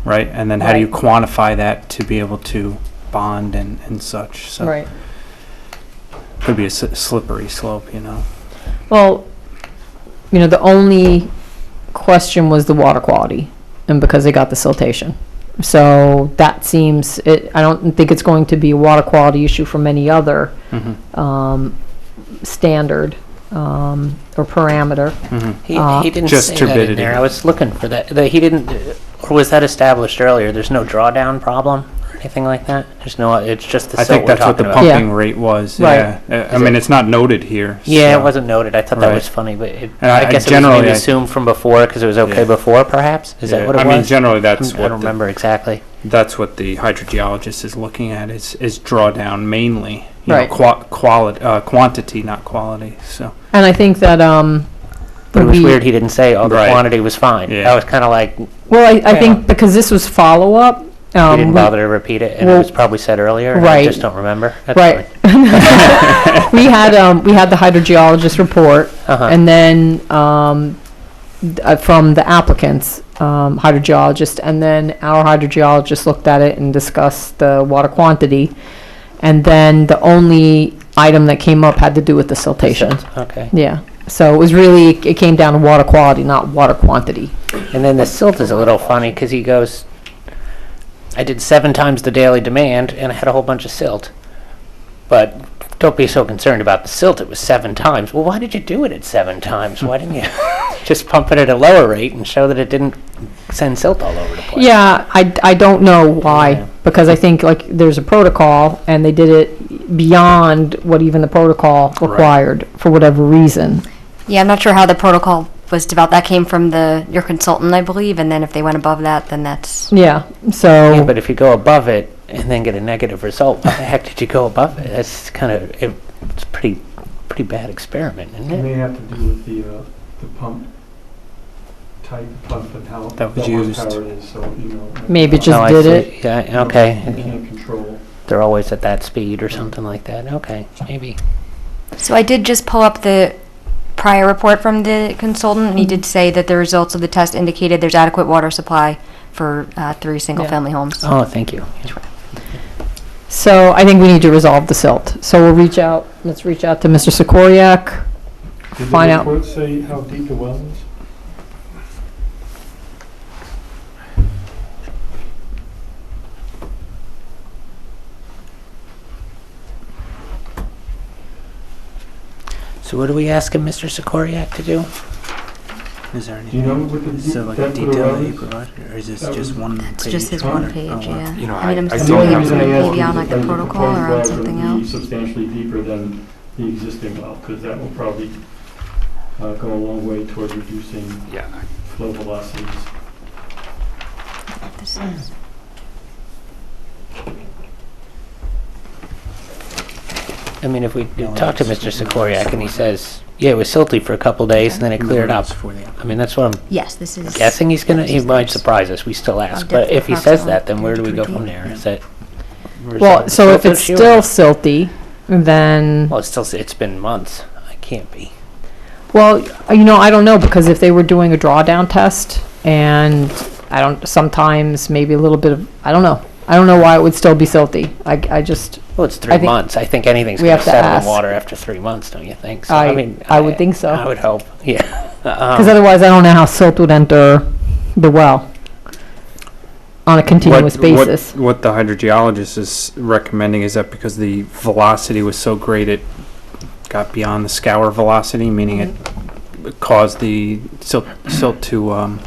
[SPEAKER 11] right? And then how do you quantify that to be able to bond and such? So
[SPEAKER 2] Right.
[SPEAKER 11] could be a slippery slope, you know.
[SPEAKER 2] Well, you know, the only question was the water quality, and because they got the siltation. So that seems, I don't think it's going to be a water quality issue from any other standard or parameter.
[SPEAKER 1] he didn't
[SPEAKER 11] Just
[SPEAKER 1] say that in
[SPEAKER 11] turbidity.
[SPEAKER 1] there. I was looking for that. He didn't, or was that established earlier? There's no drawdown problem? anything like that? There's no, it's just the
[SPEAKER 11] I
[SPEAKER 1] silt
[SPEAKER 11] think
[SPEAKER 1] we're
[SPEAKER 11] that's what the
[SPEAKER 1] talking about.
[SPEAKER 11] pumping rate was,
[SPEAKER 2] Right.
[SPEAKER 11] yeah. I mean, it's not noted here.
[SPEAKER 1] Yeah,
[SPEAKER 11] so-
[SPEAKER 1] it wasn't noted. I thought that
[SPEAKER 11] Right.
[SPEAKER 1] was funny, but
[SPEAKER 11] And
[SPEAKER 1] I guess it was
[SPEAKER 11] generally,
[SPEAKER 1] maybe assumed from before because it was okay
[SPEAKER 11] Yeah.
[SPEAKER 1] before, perhaps? Is
[SPEAKER 11] Yeah,
[SPEAKER 1] that what it
[SPEAKER 11] I
[SPEAKER 1] was?
[SPEAKER 11] mean, generally, that's
[SPEAKER 1] I
[SPEAKER 11] what
[SPEAKER 1] don't
[SPEAKER 11] the-
[SPEAKER 1] remember exactly.
[SPEAKER 11] That's what the hydrogeologist is looking at, is drawdown mainly. You
[SPEAKER 2] Right.
[SPEAKER 11] know, quantity, not quality, so.
[SPEAKER 2] And I think that,
[SPEAKER 1] But it was
[SPEAKER 2] we-
[SPEAKER 1] weird he didn't say, oh, the
[SPEAKER 11] Right.
[SPEAKER 1] quantity was fine.
[SPEAKER 11] Yeah.
[SPEAKER 1] That was kind of like, he
[SPEAKER 2] well, I think because this was follow-up.
[SPEAKER 1] didn't bother to repeat it, and it
[SPEAKER 2] well,
[SPEAKER 1] was probably said earlier, and I
[SPEAKER 2] right.
[SPEAKER 1] just don't remember. That's
[SPEAKER 2] Right.
[SPEAKER 1] fine.
[SPEAKER 2] We had the hydrogeologist report,
[SPEAKER 1] Uh-huh.
[SPEAKER 2] and then from the applicant's hydrogeologist, and then our hydrogeologist looked at it and discussed the water quantity, and then the only item that came up had to do with the siltation.
[SPEAKER 1] Okay.
[SPEAKER 2] Yeah, so it was really, it came down to water quality, not water quantity.
[SPEAKER 1] And then the silt is a little funny because he goes, I did 7 times the daily demand and I had a whole bunch of silt. But don't be so concerned about the silt. It was 7 times. Well, why did you do it at 7 times? Why didn't you just pump it at a lower rate and show that it didn't send silt all over the place?
[SPEAKER 2] Yeah, I don't know why,
[SPEAKER 1] Yeah.
[SPEAKER 2] because I think like there's a protocol and they did it beyond what even the protocol required for whatever reason.
[SPEAKER 6] Yeah, I'm not sure how the protocol was developed. That came from your consultant, I believe, and then if they went above that, then that's...
[SPEAKER 2] Yeah, so.
[SPEAKER 1] Yeah, but if you go above it and then get a negative result, why the heck did you go above it? That's kind of, it's a pretty bad experiment, isn't
[SPEAKER 9] It
[SPEAKER 1] it?
[SPEAKER 9] may have to do with the pump type pump and how
[SPEAKER 11] That was
[SPEAKER 9] the
[SPEAKER 11] used.
[SPEAKER 9] horsepower it is, so, you know.
[SPEAKER 2] Maybe
[SPEAKER 9] uh,
[SPEAKER 2] just
[SPEAKER 1] Oh, I
[SPEAKER 2] did
[SPEAKER 1] see.
[SPEAKER 2] it.
[SPEAKER 1] Yeah,
[SPEAKER 9] you
[SPEAKER 1] okay.
[SPEAKER 9] can't control.
[SPEAKER 1] They're always at that speed or something like that. Okay, maybe.
[SPEAKER 6] So I did just pull up the prior report from the consultant, and he did say that the results of the test indicated there's adequate water supply for 3 single-family homes.
[SPEAKER 1] Oh, thank you.
[SPEAKER 2] So I think we need to resolve the silt. So let's reach out to Mr. Sikoriak.
[SPEAKER 9] Did
[SPEAKER 2] Find
[SPEAKER 9] the
[SPEAKER 2] out.
[SPEAKER 9] report say how deep the well is?
[SPEAKER 1] So what are we asking Mr. Sikoriak to do?
[SPEAKER 11] Is there
[SPEAKER 9] Do you know what the
[SPEAKER 11] So like
[SPEAKER 9] depth of the
[SPEAKER 11] detail
[SPEAKER 9] well
[SPEAKER 11] that you
[SPEAKER 9] is?
[SPEAKER 11] provided, or is this
[SPEAKER 9] That
[SPEAKER 11] just
[SPEAKER 9] was-
[SPEAKER 11] one
[SPEAKER 6] It's
[SPEAKER 11] page?
[SPEAKER 6] just his
[SPEAKER 9] Oh,
[SPEAKER 6] one
[SPEAKER 9] wow.
[SPEAKER 6] page, yeah.
[SPEAKER 10] You know,
[SPEAKER 6] I mean, I'm
[SPEAKER 10] I
[SPEAKER 6] assuming
[SPEAKER 10] don't
[SPEAKER 6] it
[SPEAKER 10] have
[SPEAKER 6] was
[SPEAKER 10] the-
[SPEAKER 6] maybe on like the
[SPEAKER 9] proposed
[SPEAKER 6] protocol or
[SPEAKER 9] well
[SPEAKER 6] on something
[SPEAKER 9] would be
[SPEAKER 6] else.
[SPEAKER 9] substantially deeper than the existing well, because that will probably go a long way toward reducing
[SPEAKER 10] Yeah,
[SPEAKER 9] flow velocities.
[SPEAKER 6] This is-
[SPEAKER 1] I mean, if we talk to Mr. Sikoriak and he says, yeah, it was silty for a couple days and then it cleared up. I mean, that's what I'm
[SPEAKER 6] Yes, this is...
[SPEAKER 1] guessing he might surprise us. We still ask. But if he says that, then where do we go from there? Is that...
[SPEAKER 2] Well, so if it's
[SPEAKER 1] issue
[SPEAKER 2] still
[SPEAKER 1] or-
[SPEAKER 2] silty, then,
[SPEAKER 1] Well, it's been months. It can't be.
[SPEAKER 2] well, I don't know, because if they were doing a drawdown test, and sometimes maybe a little bit of, I don't know. I don't know why it would still be silty. I just,
[SPEAKER 1] Well, it's 3
[SPEAKER 2] I think
[SPEAKER 1] months. I think anything's
[SPEAKER 2] we
[SPEAKER 1] going
[SPEAKER 2] have
[SPEAKER 1] to
[SPEAKER 2] to
[SPEAKER 1] settle in
[SPEAKER 2] ask.
[SPEAKER 1] water after 3 months, don't you think? So,
[SPEAKER 2] I would think so.
[SPEAKER 1] I would hope, yeah.
[SPEAKER 2] because otherwise I don't know how silt would enter the well on a continuous basis.
[SPEAKER 11] What the hydrogeologist is recommending is that because the velocity was so great, it got beyond the scour velocity, meaning it caused the silt to,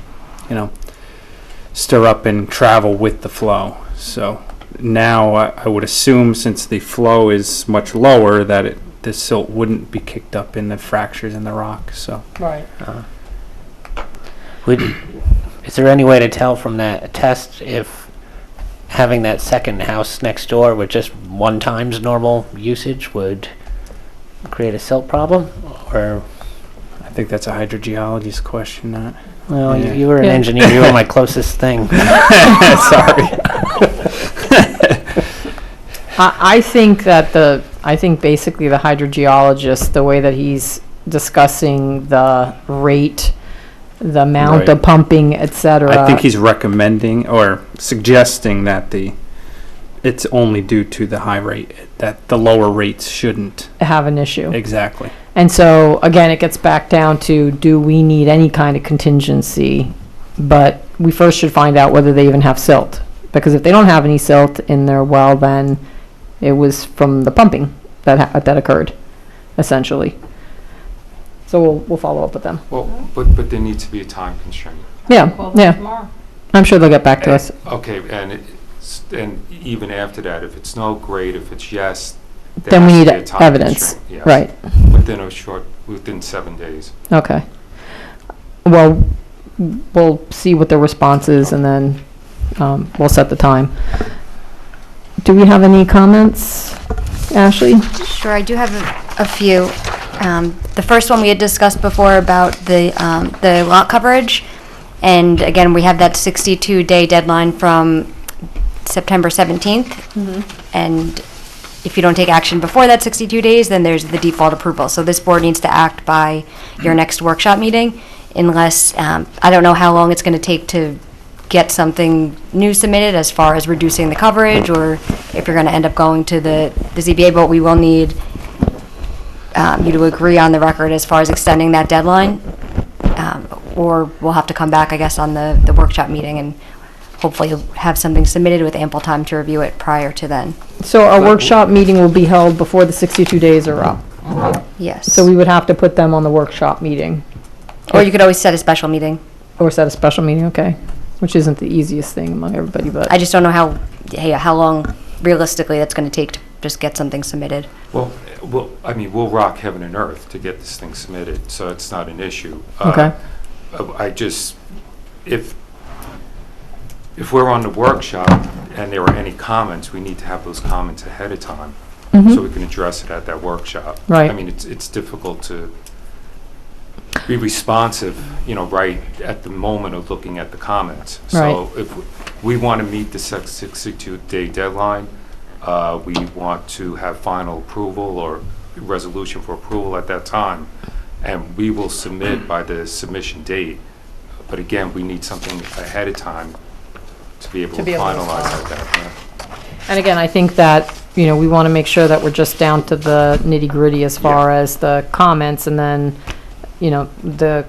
[SPEAKER 11] stir up and travel with the flow. So now I would assume, since the flow is much lower, that the silt wouldn't be kicked up in the fractures in the rock. So
[SPEAKER 2] Right.
[SPEAKER 1] Is there any way to tell from that test if having that second house next door with just 1 times normal usage would create a silt problem? Or,
[SPEAKER 11] I think that's a hydrogeologist question. Not.
[SPEAKER 1] well,
[SPEAKER 11] Yeah.
[SPEAKER 1] you were an
[SPEAKER 2] Yeah.
[SPEAKER 1] engineer. You were my closest thing.
[SPEAKER 11] Sorry.
[SPEAKER 2] I think basically the hydrogeologist, the way that he's discussing the rate, the amount
[SPEAKER 11] Right.
[SPEAKER 2] of pumping, et cetera.
[SPEAKER 11] I think he's recommending or suggesting that it's only due to the high rate, that the lower rates shouldn't.
[SPEAKER 2] have an issue.
[SPEAKER 11] Exactly.
[SPEAKER 2] And so, again, it gets back down to, do we need any kind of contingency? But we first should find out whether they even have silt. Because if they don't have any silt in their well, then it was from the pumping that occurred, essentially. So we'll follow up with them.
[SPEAKER 10] well, but there needs to be a time constraint.
[SPEAKER 2] Yeah, yeah. I'm sure they'll get back to us.
[SPEAKER 10] Okay, and And even after that, if it's no, great. If it's yes, there
[SPEAKER 2] Then we
[SPEAKER 10] has
[SPEAKER 2] need
[SPEAKER 10] to be a time
[SPEAKER 2] evidence.
[SPEAKER 10] constraint, yes.
[SPEAKER 2] Right,
[SPEAKER 10] Within 7 days.
[SPEAKER 2] okay. Well, we'll see what the response is, and then we'll set the time. Do we have any comments, Ashley?
[SPEAKER 6] Sure, I do have a few. The first one we had discussed before about the lot coverage. And again, we have that 62-day deadline from September 17th. And if you don't take action before that 62 days, then there's the default approval. So this board needs to act by your next workshop meeting unless, I don't know how long it's going to take to get something new submitted as far as reducing the coverage, or if you're going to end up going to the ZBA, but we will need you to agree on the record as far as extending that deadline. Or we'll have to come back, I guess, on the workshop meeting and hopefully you'll have something submitted with ample time to review it prior to then.
[SPEAKER 2] So our workshop meeting will be held before the 62 days are up.
[SPEAKER 6] Yes.
[SPEAKER 2] So we would have to put them on the workshop meeting,
[SPEAKER 6] Or you could always set a special meeting.
[SPEAKER 2] or set a special meeting, okay? Which isn't the easiest thing among everybody, but.
[SPEAKER 6] I just don't know how long realistically that's going to take to just get something submitted.
[SPEAKER 10] Well, I mean, we'll rock heaven and earth to get this thing submitted, so it's not an issue.
[SPEAKER 2] Okay.
[SPEAKER 10] I just, if we're on the workshop and there are any comments, we need to have those comments ahead of time, so we can address it at that workshop.
[SPEAKER 2] Right.
[SPEAKER 10] I mean, it's difficult to be responsive, right at the moment of looking at the comments. So if we want to meet the 62-day deadline, we want to have final approval or resolution for approval at that time, and we will submit by the submission date. But again, we need something ahead of time to be able to finalize at that.
[SPEAKER 2] And again, I think that, we want to make sure that we're just down to the nitty-gritty as far as the comments, and then, the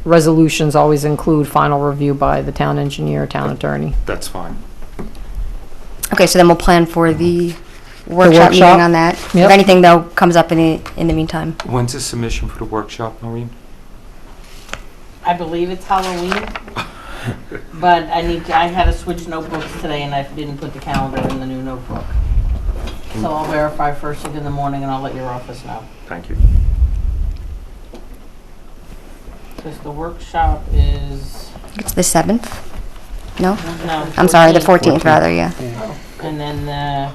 [SPEAKER 2] resolutions always include final review by the town engineer, town attorney.
[SPEAKER 10] That's fine.
[SPEAKER 6] Okay, so then we'll plan for the workshop meeting
[SPEAKER 2] workshop?
[SPEAKER 6] on that.
[SPEAKER 2] Yep.
[SPEAKER 6] If anything, though, comes up in the meantime.
[SPEAKER 10] When's the submission for the workshop, Noreen?
[SPEAKER 3] I believe it's Halloween, but I had to switch notebooks today and I didn't put the calendar in the new notebook. So I'll verify first thing in the morning and I'll let your office know.
[SPEAKER 10] Thank you.
[SPEAKER 3] Because the workshop is,
[SPEAKER 6] It's the 7th? No?
[SPEAKER 3] no.
[SPEAKER 6] I'm sorry, the
[SPEAKER 3] 14th.
[SPEAKER 6] 14th, rather, yeah.
[SPEAKER 3] And then the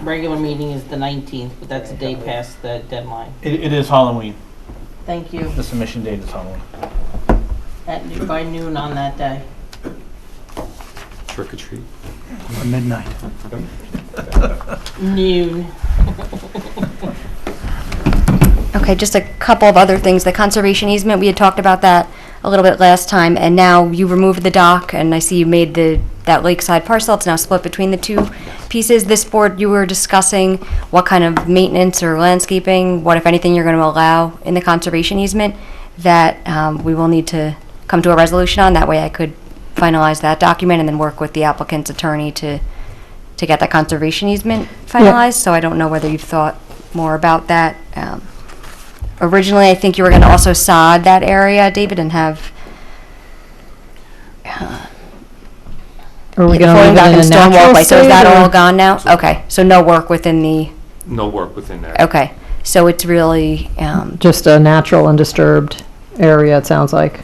[SPEAKER 3] regular meeting is the 19th, but that's a day past the deadline.
[SPEAKER 8] It is Halloween.
[SPEAKER 3] Thank you.
[SPEAKER 8] The submission date is Halloween.
[SPEAKER 3] By noon on that day.
[SPEAKER 10] Trick or treat.
[SPEAKER 11] Midnight.
[SPEAKER 3] Noon.
[SPEAKER 6] Okay, just a couple of other things. The conservation easement, we had talked about that a little bit last time, and now you removed the dock, and I see you made that lakeside parcel. It's now split between the two pieces. This board, you were discussing what kind of maintenance or landscaping, what, if anything, you're going to allow in the conservation easement, that we will need to come to a resolution on. That way I could finalize that document and then work with the applicant's attorney to get that conservation easement finalized. So I don't know whether you've thought more about that. Originally, I think you were going to also sod that area, David, and have
[SPEAKER 2] Are we
[SPEAKER 6] the
[SPEAKER 2] going to leave
[SPEAKER 6] flowing dock
[SPEAKER 2] it in
[SPEAKER 6] and
[SPEAKER 2] a
[SPEAKER 6] stone
[SPEAKER 2] natural
[SPEAKER 6] walkway. So is that
[SPEAKER 2] state,
[SPEAKER 6] all
[SPEAKER 2] or-
[SPEAKER 6] gone now? Okay, so no work within the,
[SPEAKER 10] No work within that.
[SPEAKER 6] okay. So it's really,
[SPEAKER 2] Just a natural undisturbed area, it sounds like.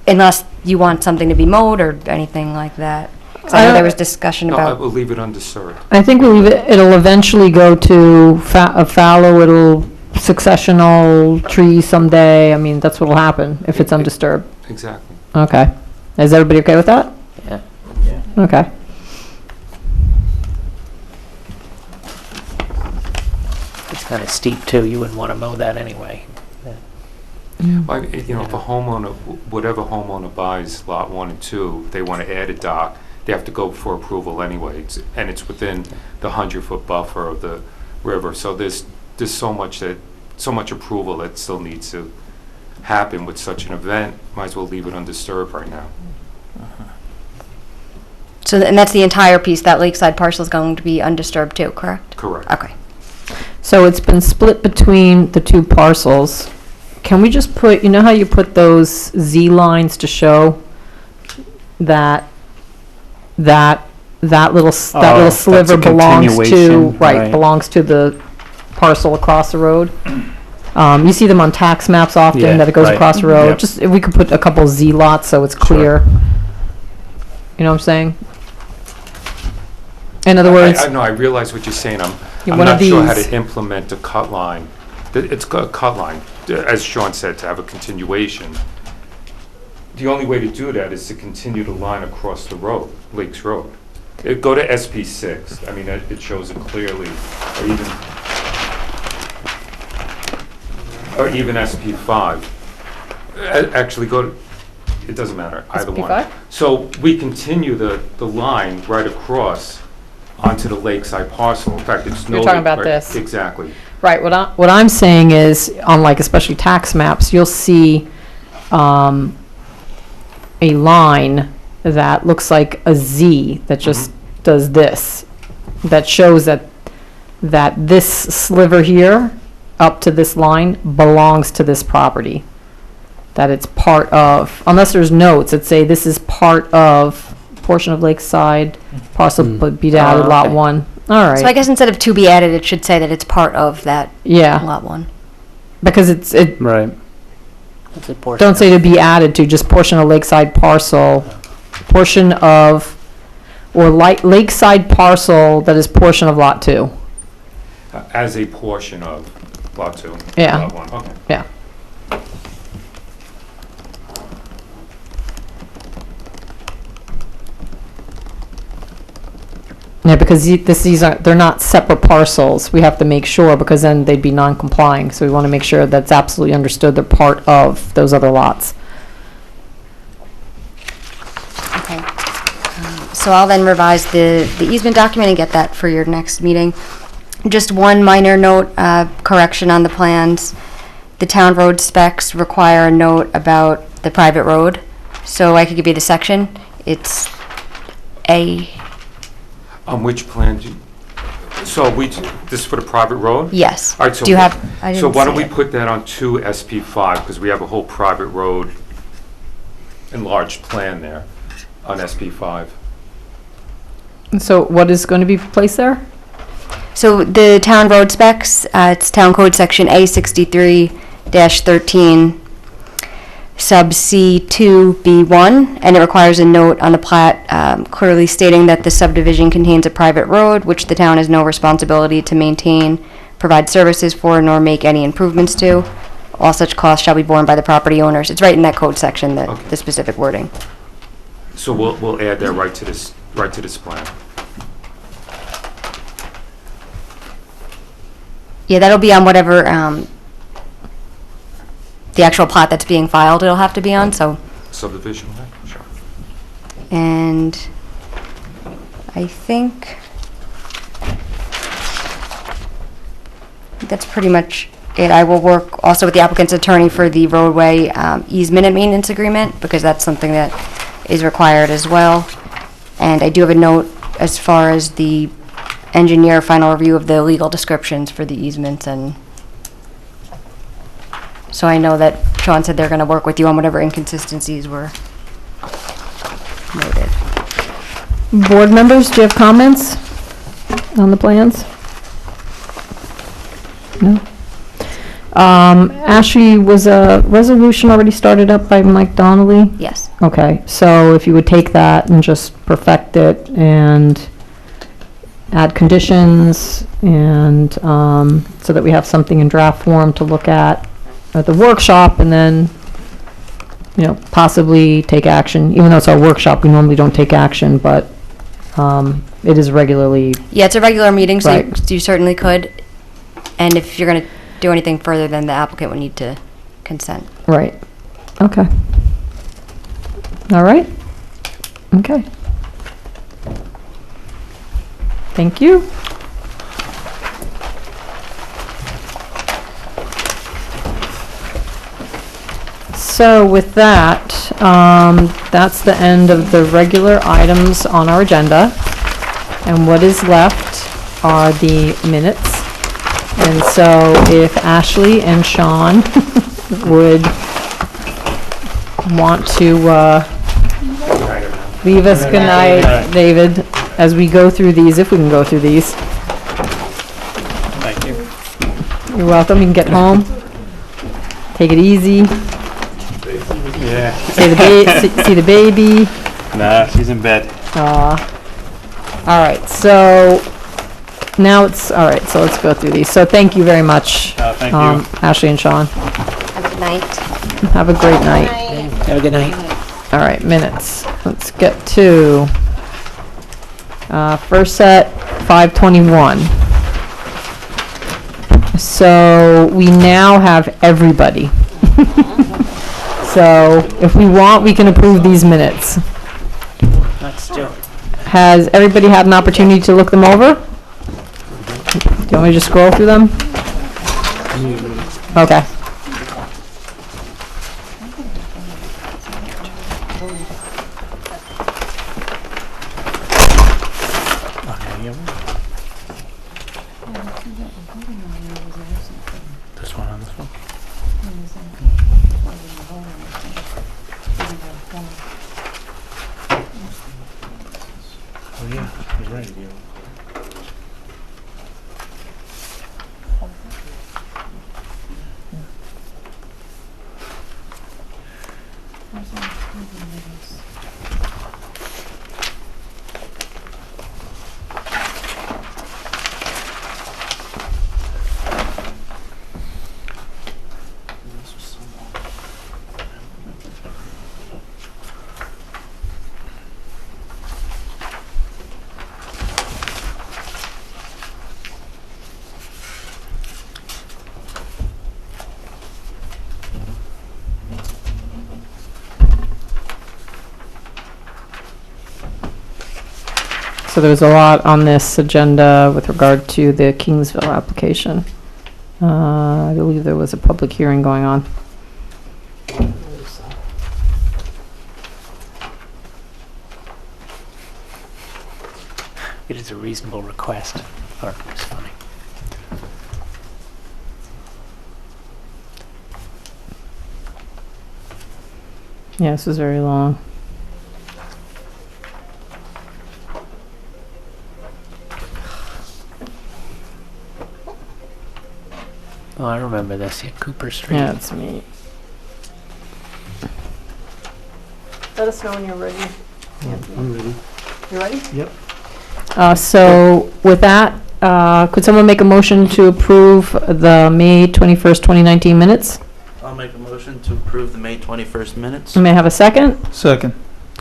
[SPEAKER 6] unless you want something to be mowed or anything like that. 'Cause I know there was discussion
[SPEAKER 10] No, I
[SPEAKER 6] about,
[SPEAKER 10] will leave it undisturbed.
[SPEAKER 2] I think it'll eventually go to a fallow, it'll successional tree someday. I mean, that's what'll happen if it's undisturbed.
[SPEAKER 10] Exactly.
[SPEAKER 2] Okay. Is everybody okay with that?
[SPEAKER 1] Yeah.
[SPEAKER 2] Okay.
[SPEAKER 1] It's kind of steep too. You wouldn't want to mow that anyway.
[SPEAKER 10] Well, if a homeowner, whatever homeowner buys lot 1 and 2, if they want to add a dock, they have to go for approval anyway, and it's within the 100-foot buffer of the river. So there's so much approval that still needs to happen with such an event. Might as well leave it undisturbed right now.
[SPEAKER 6] so, and that's the entire piece, that lakeside parcel is going to be undisturbed too, correct?
[SPEAKER 10] Correct.
[SPEAKER 6] Okay.
[SPEAKER 2] So it's been split between the two parcels. Can we just put, how you put those Z lines to show that that little
[SPEAKER 11] Oh, that's
[SPEAKER 2] sliver
[SPEAKER 11] a
[SPEAKER 2] belongs to,
[SPEAKER 11] continuation,
[SPEAKER 2] right,
[SPEAKER 11] right.
[SPEAKER 2] belongs to the parcel across the road. You see them on tax maps often,
[SPEAKER 11] Yeah,
[SPEAKER 2] that it goes
[SPEAKER 11] right.
[SPEAKER 2] across the road.
[SPEAKER 11] Yep.
[SPEAKER 2] Just, if we could put a couple Z lots so it's clear. You know what I'm saying? In other words,
[SPEAKER 10] I know, I realize what you're saying. I'm
[SPEAKER 2] one
[SPEAKER 10] not
[SPEAKER 2] of
[SPEAKER 10] sure how
[SPEAKER 2] these-
[SPEAKER 10] to implement a cut line. It's got a cut line, as Sean said, to have a continuation. The only way to do that is to continue the line across the road, Lakes Road. Go to SP6, I mean, it shows it clearly, or even SP5. Actually, go to, it doesn't matter, either one.
[SPEAKER 2] SP5?
[SPEAKER 10] So we continue the line right across onto the lakeside parcel. In fact, it's no.
[SPEAKER 2] You're talking about
[SPEAKER 10] right-
[SPEAKER 2] this.
[SPEAKER 10] Exactly.
[SPEAKER 2] right, what I'm saying is, on like especially tax maps, you'll see a line that looks like a Z that just does this, that shows that this sliver here, up to this line, belongs to this property. That it's part of, unless there's notes that say this is part of portion of Lakeside parcel, but be added
[SPEAKER 1] Oh,
[SPEAKER 2] lot
[SPEAKER 1] okay.
[SPEAKER 2] 1. All
[SPEAKER 6] So I
[SPEAKER 2] right,
[SPEAKER 6] guess instead of to be added, it should say that it's part of that
[SPEAKER 2] yeah,
[SPEAKER 6] lot 1.
[SPEAKER 2] because it,
[SPEAKER 11] Right.
[SPEAKER 1] It's a portion
[SPEAKER 2] don't
[SPEAKER 1] of-
[SPEAKER 2] say to be added to, just portion of Lakeside parcel, portion of, or Lakeside parcel that is portion of lot 2.
[SPEAKER 10] As a portion of Lot 2.
[SPEAKER 2] Yeah.
[SPEAKER 10] Lot 1, okay.
[SPEAKER 2] Yeah. Yeah, because these are, they're not separate parcels. We have to make sure, because then they'd be non-complying. So we want to make sure that's absolutely understood they're part of those other lots.
[SPEAKER 6] Okay. So I'll then revise the easement document and get that for your next meeting. Just one minor note, correction on the plans. The town road specs require a note about the private road. So I could give you the section. It's A,
[SPEAKER 10] On which plan do you, so this is for the private road?
[SPEAKER 6] yes.
[SPEAKER 10] All right, so.
[SPEAKER 6] Do you have, I
[SPEAKER 10] So
[SPEAKER 6] didn't
[SPEAKER 10] why don't
[SPEAKER 6] see
[SPEAKER 10] we
[SPEAKER 6] it.
[SPEAKER 10] put that on 2 SP5, because we have a whole private road enlarged plan there on SP5.
[SPEAKER 2] And so what is going to be placed there?
[SPEAKER 6] So the town road specs, it's town code section A63-13, sub C2B1, and it requires a note on the plat clearly stating that the subdivision contains a private road, which the town has no responsibility to maintain, provide services for, nor make any improvements to. All such costs shall be borne by the property owners. It's right in that code section,
[SPEAKER 10] Okay.
[SPEAKER 6] the specific wording.
[SPEAKER 10] So we'll add that right to this plan.
[SPEAKER 6] Yeah, that'll be on whatever, the actual plat that's being filed, it'll have to be on, so.
[SPEAKER 10] Subdivision, right? Sure.
[SPEAKER 6] And I think that's pretty much it. I will work also with the applicant's attorney for the roadway easement and maintenance agreement, because that's something that is required as well. And I do have a note as far as the engineer final review of the legal descriptions for the easements, and so I know that Sean said they're gonna work with you on whatever inconsistencies were noted.
[SPEAKER 2] Board members, do you have comments on the plans? No? Ashley, was a resolution already started up by Mike Donnelly?
[SPEAKER 6] Yes.
[SPEAKER 2] Okay, so if you would take that and just perfect it and add conditions, and so that we have something in draft form to look at the workshop, and then, you know, possibly take action. Even though it's our workshop, we normally don't take action, but it is regularly,
[SPEAKER 6] Yeah, it's a regular meeting, so
[SPEAKER 2] Right.
[SPEAKER 6] you certainly could. And if you're gonna do anything further, then the applicant would need to consent.
[SPEAKER 2] right. Okay. All right. Okay. Thank you. So with that, that's the end of the regular items on our agenda. And what is left are the minutes. And so if Ashley and Sean would want to leave us, good night, David. as we go through these, if we can go through these.
[SPEAKER 11] Thank you.
[SPEAKER 2] You're welcome. You can get home. Take it easy.
[SPEAKER 11] Yeah.
[SPEAKER 2] See the baby.
[SPEAKER 11] Nah, she's in bed.
[SPEAKER 2] All right, so now it's, all right, so let's go through these. So thank you very much.
[SPEAKER 11] Thank you.
[SPEAKER 2] Ashley and Sean.
[SPEAKER 6] Good night.
[SPEAKER 2] Have a great night.
[SPEAKER 1] Have a good night.
[SPEAKER 2] All right, minutes. Let's get to, first set, 521. So we now have everybody. So if we want, we can approve these minutes.
[SPEAKER 1] Let's do it.
[SPEAKER 2] Has everybody had an opportunity to look them over? Do you want me to just scroll through them? Okay.
[SPEAKER 8] This one on this one? Oh, yeah, you're right.
[SPEAKER 2] So there was a lot on this agenda with regard to the Kingsville application. I believe there was a public hearing going on.
[SPEAKER 1] It is a reasonable request. Or, it's funny.
[SPEAKER 2] Yeah, this was very long.
[SPEAKER 1] Oh, I remember this. Yeah, Cooper Street.
[SPEAKER 2] Yeah, it's me. Let us know when you're ready.
[SPEAKER 9] I'm ready.
[SPEAKER 2] You ready?
[SPEAKER 9] Yep.
[SPEAKER 2] So with that, could someone make a motion to approve the May 21st, 2019 minutes?
[SPEAKER 12] I'll make a motion to approve the May 21st minutes.
[SPEAKER 2] May I have a second?
[SPEAKER 9] Second.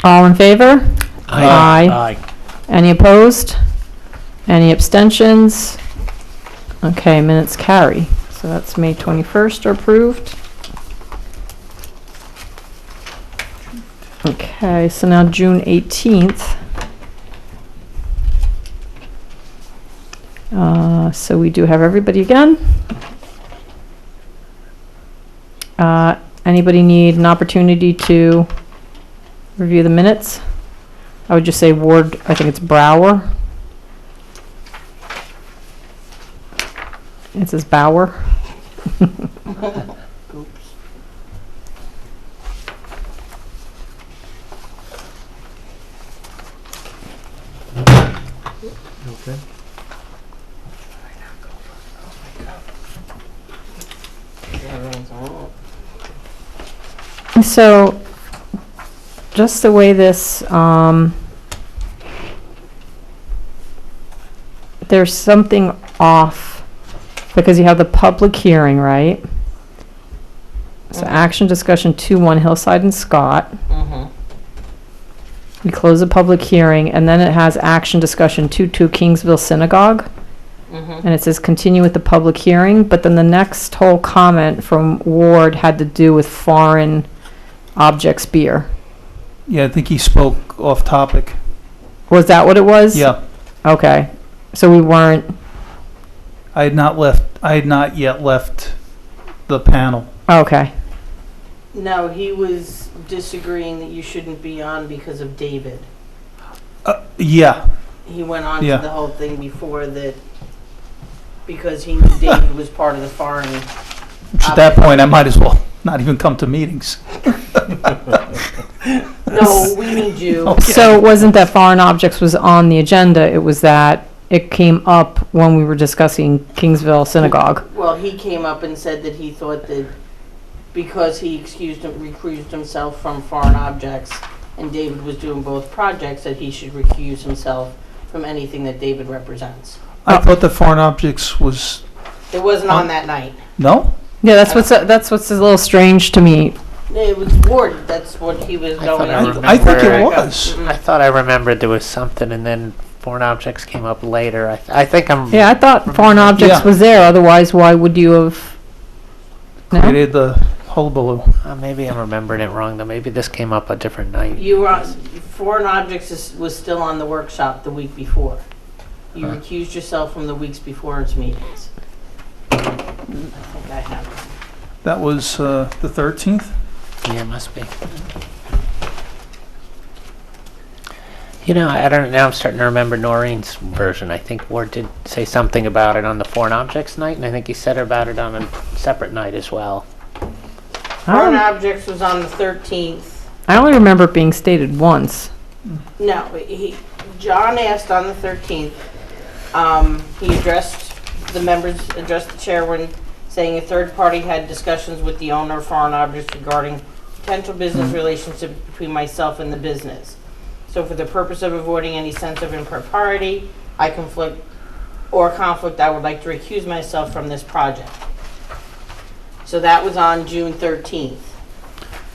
[SPEAKER 2] All in favor?
[SPEAKER 1] Aye.
[SPEAKER 8] Aye.
[SPEAKER 2] Any opposed? Any abstentions? Okay, minutes carry. So that's May 21st are approved. Okay, so now June 18th. So we do have everybody again. Anybody need an opportunity to review the minutes? I would just say Ward, I think it's Brower. It says Bauer.
[SPEAKER 3] Oops.
[SPEAKER 9] Okay.
[SPEAKER 2] So, just the way this, there's something off, because you have the public hearing, right? So action discussion 2-1 Hillside and Scott.
[SPEAKER 3] Mm-hmm.
[SPEAKER 2] We close the public hearing, and then it has action discussion 2-2 Kingsville Synagogue.
[SPEAKER 3] Mm-hmm.
[SPEAKER 2] And it says continue with the public hearing, but then the next whole comment from Ward had to do with foreign objects beer.
[SPEAKER 13] Yeah, I think he spoke off topic.
[SPEAKER 2] Was that what it was?
[SPEAKER 13] Yeah,
[SPEAKER 2] Okay. So we weren't,
[SPEAKER 13] I had not yet left the panel.
[SPEAKER 2] okay.
[SPEAKER 3] No, he was disagreeing that you shouldn't be on because of David.
[SPEAKER 13] Yeah,
[SPEAKER 3] He went on
[SPEAKER 13] Yeah.
[SPEAKER 3] to the whole thing before that, because he knew David was part of the foreign.
[SPEAKER 13] which at that point, I might as well not even come to meetings.
[SPEAKER 3] No, we need you.
[SPEAKER 2] So it wasn't that foreign objects was on the agenda, it was that it came up when we were discussing Kingsville Synagogue.
[SPEAKER 3] Well, he came up and said that he thought that because he recused himself from foreign objects, and David was doing both projects, that he should recuse himself from anything that David represents.
[SPEAKER 13] I thought the foreign objects was,
[SPEAKER 3] It wasn't on that night.
[SPEAKER 13] no?
[SPEAKER 2] Yeah, that's what's a little strange to me.
[SPEAKER 3] It was Ward, that's what he was
[SPEAKER 1] I thought
[SPEAKER 3] going
[SPEAKER 1] I
[SPEAKER 3] on.
[SPEAKER 1] remember.
[SPEAKER 13] I think it was.
[SPEAKER 1] I thought I remembered there was something, and then foreign objects came up later. I think I'm.
[SPEAKER 2] Yeah, I thought foreign objects
[SPEAKER 13] Yeah.
[SPEAKER 2] was there, otherwise why would you have? No?
[SPEAKER 13] Created the hullabaloo.
[SPEAKER 1] Maybe I'm remembering it wrong, though. Maybe this came up a different night.
[SPEAKER 3] You were, foreign objects was still on the workshop the week before. You recused yourself from the weeks before its meetings. I think I have it.
[SPEAKER 13] That was the 13th?
[SPEAKER 1] Yeah, it must be. You know, I don't know. Now I'm starting to remember Noreen's version. I think Ward did say something about it on the foreign objects night, and I think he said about it on a separate night as well.
[SPEAKER 3] Foreign objects was on the 13th.
[SPEAKER 2] I only remember it being stated once.
[SPEAKER 3] No, John asked on the 13th. He addressed the chairman, saying a third party had discussions with the owner of foreign objects regarding potential business relationship between myself and the business. So for the purpose of avoiding any sense of impropriety, conflict, I would like to recuse myself from this project. So that was on June 13th.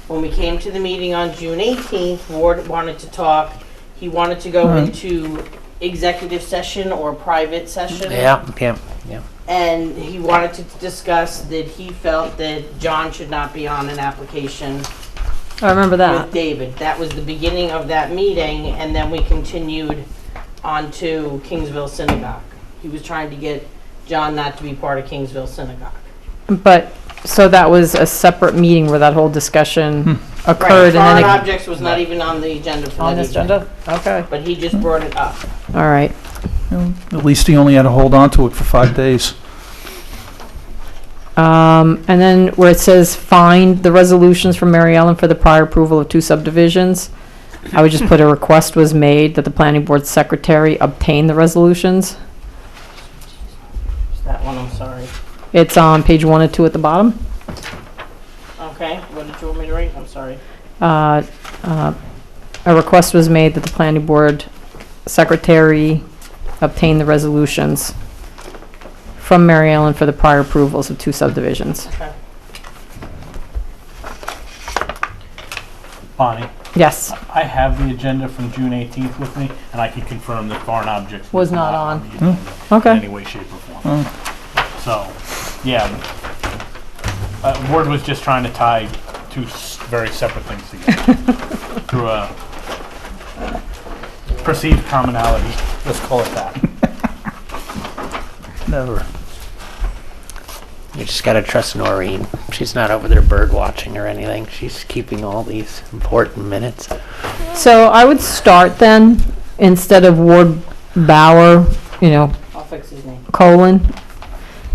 [SPEAKER 3] When we came to the meeting on June 18th, Ward wanted to talk. He wanted to go into executive session or private session.
[SPEAKER 1] Yeah.
[SPEAKER 3] And he wanted to discuss that he felt that John should not be on an application
[SPEAKER 2] I remember that.
[SPEAKER 3] with David. That was the beginning of that meeting, and then we continued on to Kingsville Synagogue. He was trying to get John not to be part of Kingsville Synagogue.
[SPEAKER 2] But, so that was a separate meeting where that whole discussion occurred, and
[SPEAKER 3] Foreign
[SPEAKER 2] then
[SPEAKER 3] objects was not even on the agenda for
[SPEAKER 2] on
[SPEAKER 3] that
[SPEAKER 2] this
[SPEAKER 3] evening.
[SPEAKER 2] agenda? Okay.
[SPEAKER 3] But he just brought it up.
[SPEAKER 2] All right.
[SPEAKER 13] At least he only had to hold on to it for 5 days.
[SPEAKER 2] And then where it says find the resolutions from Mary Ellen for the prior approval of 2 subdivisions, I would just put a request was made that the planning board secretary obtain the resolutions.
[SPEAKER 3] That one, I'm sorry.
[SPEAKER 2] It's on page 1 and 2 at the bottom.
[SPEAKER 3] Okay, what did you want me to write? I'm sorry.
[SPEAKER 2] A request was made that the planning board secretary obtain the resolutions from Mary Ellen for the prior approvals of 2 subdivisions.
[SPEAKER 3] Okay.
[SPEAKER 8] Bonnie,
[SPEAKER 2] Yes,
[SPEAKER 8] I have the agenda from June 18th with me, and I can confirm that foreign objects
[SPEAKER 2] Was not on.
[SPEAKER 8] the agenda
[SPEAKER 2] okay.
[SPEAKER 8] in any way, shape, or form. So, yeah, Ward was just trying to tie 2 very separate things together through a perceived commonality. Let's call it that.
[SPEAKER 13] Never.
[SPEAKER 1] You just gotta trust Noreen. She's not over there bird watching or anything. She's keeping all these important minutes.
[SPEAKER 2] So I would start then, instead of Ward Bauer,
[SPEAKER 3] I'll fix his name.
[SPEAKER 2] colon,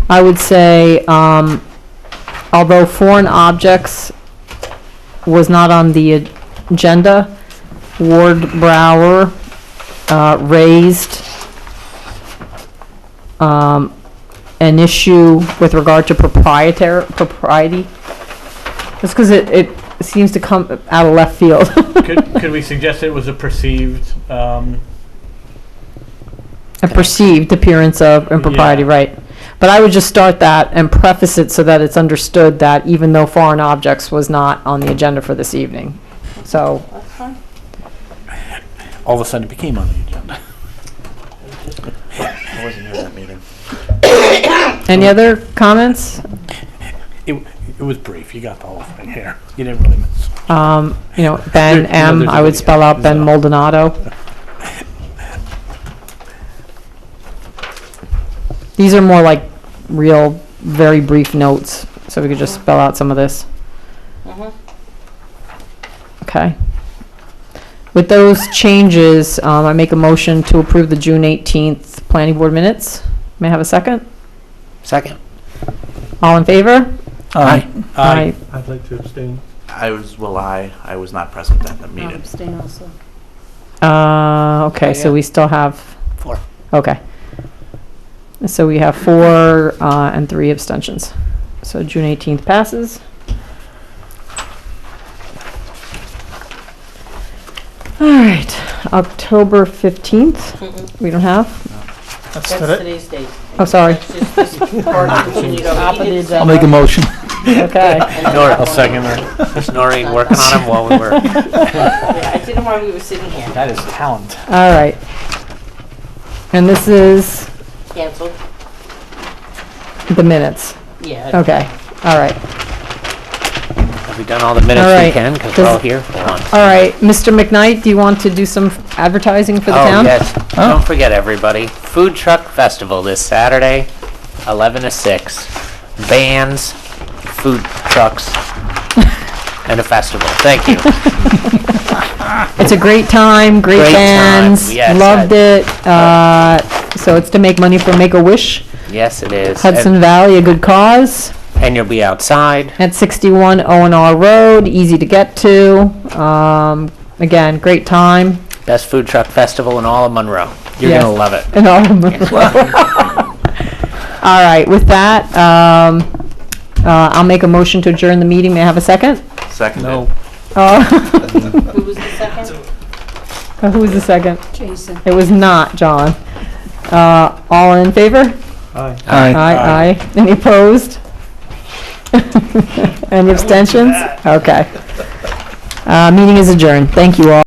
[SPEAKER 2] I would say, although foreign objects was not on the agenda, Ward Brower raised an issue with regard to propriety. Just because it seems to come out of left field.
[SPEAKER 8] Could we suggest it was a perceived,
[SPEAKER 2] A perceived appearance of impropriety,
[SPEAKER 8] Yeah.
[SPEAKER 2] right. But I would just start that and preface it so that it's understood that even though foreign objects was not on the agenda for this evening. So,
[SPEAKER 3] That's fine.
[SPEAKER 8] all of a sudden it became on the agenda?
[SPEAKER 12] I wasn't here that meeting.
[SPEAKER 2] any other comments?
[SPEAKER 8] It was brief. You got the whole thing here. You didn't really miss.
[SPEAKER 2] Ben
[SPEAKER 8] There-
[SPEAKER 2] M,
[SPEAKER 8] there's
[SPEAKER 2] I would
[SPEAKER 8] a
[SPEAKER 2] spell out Ben
[SPEAKER 8] video.
[SPEAKER 2] Maldonado. These are more like real, very brief notes, so we could just spell out some of this.
[SPEAKER 3] Mhm.
[SPEAKER 2] Okay. With those changes, I make a motion to approve the June 18th planning board minutes. May I have a second?
[SPEAKER 1] Second.
[SPEAKER 2] All in favor?
[SPEAKER 13] Aye.
[SPEAKER 2] Aye.
[SPEAKER 9] I'd like to abstain.
[SPEAKER 12] I was not present at the
[SPEAKER 7] I'll
[SPEAKER 12] meeting.
[SPEAKER 7] abstain also.
[SPEAKER 2] Okay, so we still have,
[SPEAKER 1] 4.
[SPEAKER 2] okay. So we have 4 and 3 abstentions. So June 18th passes. All right, October 15th, we don't have?
[SPEAKER 3] That's today's date.
[SPEAKER 2] Oh, sorry.
[SPEAKER 3] That's just this part continued over.
[SPEAKER 2] Top of the
[SPEAKER 3] He did
[SPEAKER 2] agenda.
[SPEAKER 13] I'll make a motion.
[SPEAKER 2] Okay.
[SPEAKER 8] I'll second that.
[SPEAKER 1] There's Noreen working on him while we were.
[SPEAKER 3] Yeah, I did it while we were sitting here.
[SPEAKER 8] That is talent.
[SPEAKER 2] All right. And this is
[SPEAKER 3] Canceled.
[SPEAKER 2] the minutes.
[SPEAKER 3] Yeah.
[SPEAKER 2] Okay, all right.
[SPEAKER 1] Have we done all the minutes
[SPEAKER 2] All
[SPEAKER 1] we
[SPEAKER 2] right.
[SPEAKER 1] can? Because we're all here for one.
[SPEAKER 2] All right, Mr. McKnight, do you want to do some advertising for the
[SPEAKER 1] Oh,
[SPEAKER 2] town?
[SPEAKER 1] yes. Don't forget, everybody. Food Truck Festival this Saturday, 11 to 6. Bands, food trucks, and a festival. Thank you.
[SPEAKER 2] It's a great time, great
[SPEAKER 1] Great time,
[SPEAKER 2] bands,
[SPEAKER 1] yes,
[SPEAKER 2] loved it. So it's to make money for Make-A-Wish,
[SPEAKER 1] Yes, it is.
[SPEAKER 2] Hudson Valley, a good cause,
[SPEAKER 1] And you'll be outside.
[SPEAKER 2] at 61 O&R Road, easy to get to. Again, great time.
[SPEAKER 1] Best food truck festival in all of Monroe. You're
[SPEAKER 2] Yes.
[SPEAKER 1] going to love it.
[SPEAKER 2] And all of them. All right, with that, I'll make a motion to adjourn the meeting. May I have a second?
[SPEAKER 12] Seconded.
[SPEAKER 13] No.
[SPEAKER 3] Who was the second?
[SPEAKER 2] Who was the second?
[SPEAKER 7] Jason.
[SPEAKER 2] It was not John. All in favor?
[SPEAKER 13] Aye.
[SPEAKER 2] Aye. Any opposed? Any abstentions? Okay. Meeting is adjourned. Thank you all.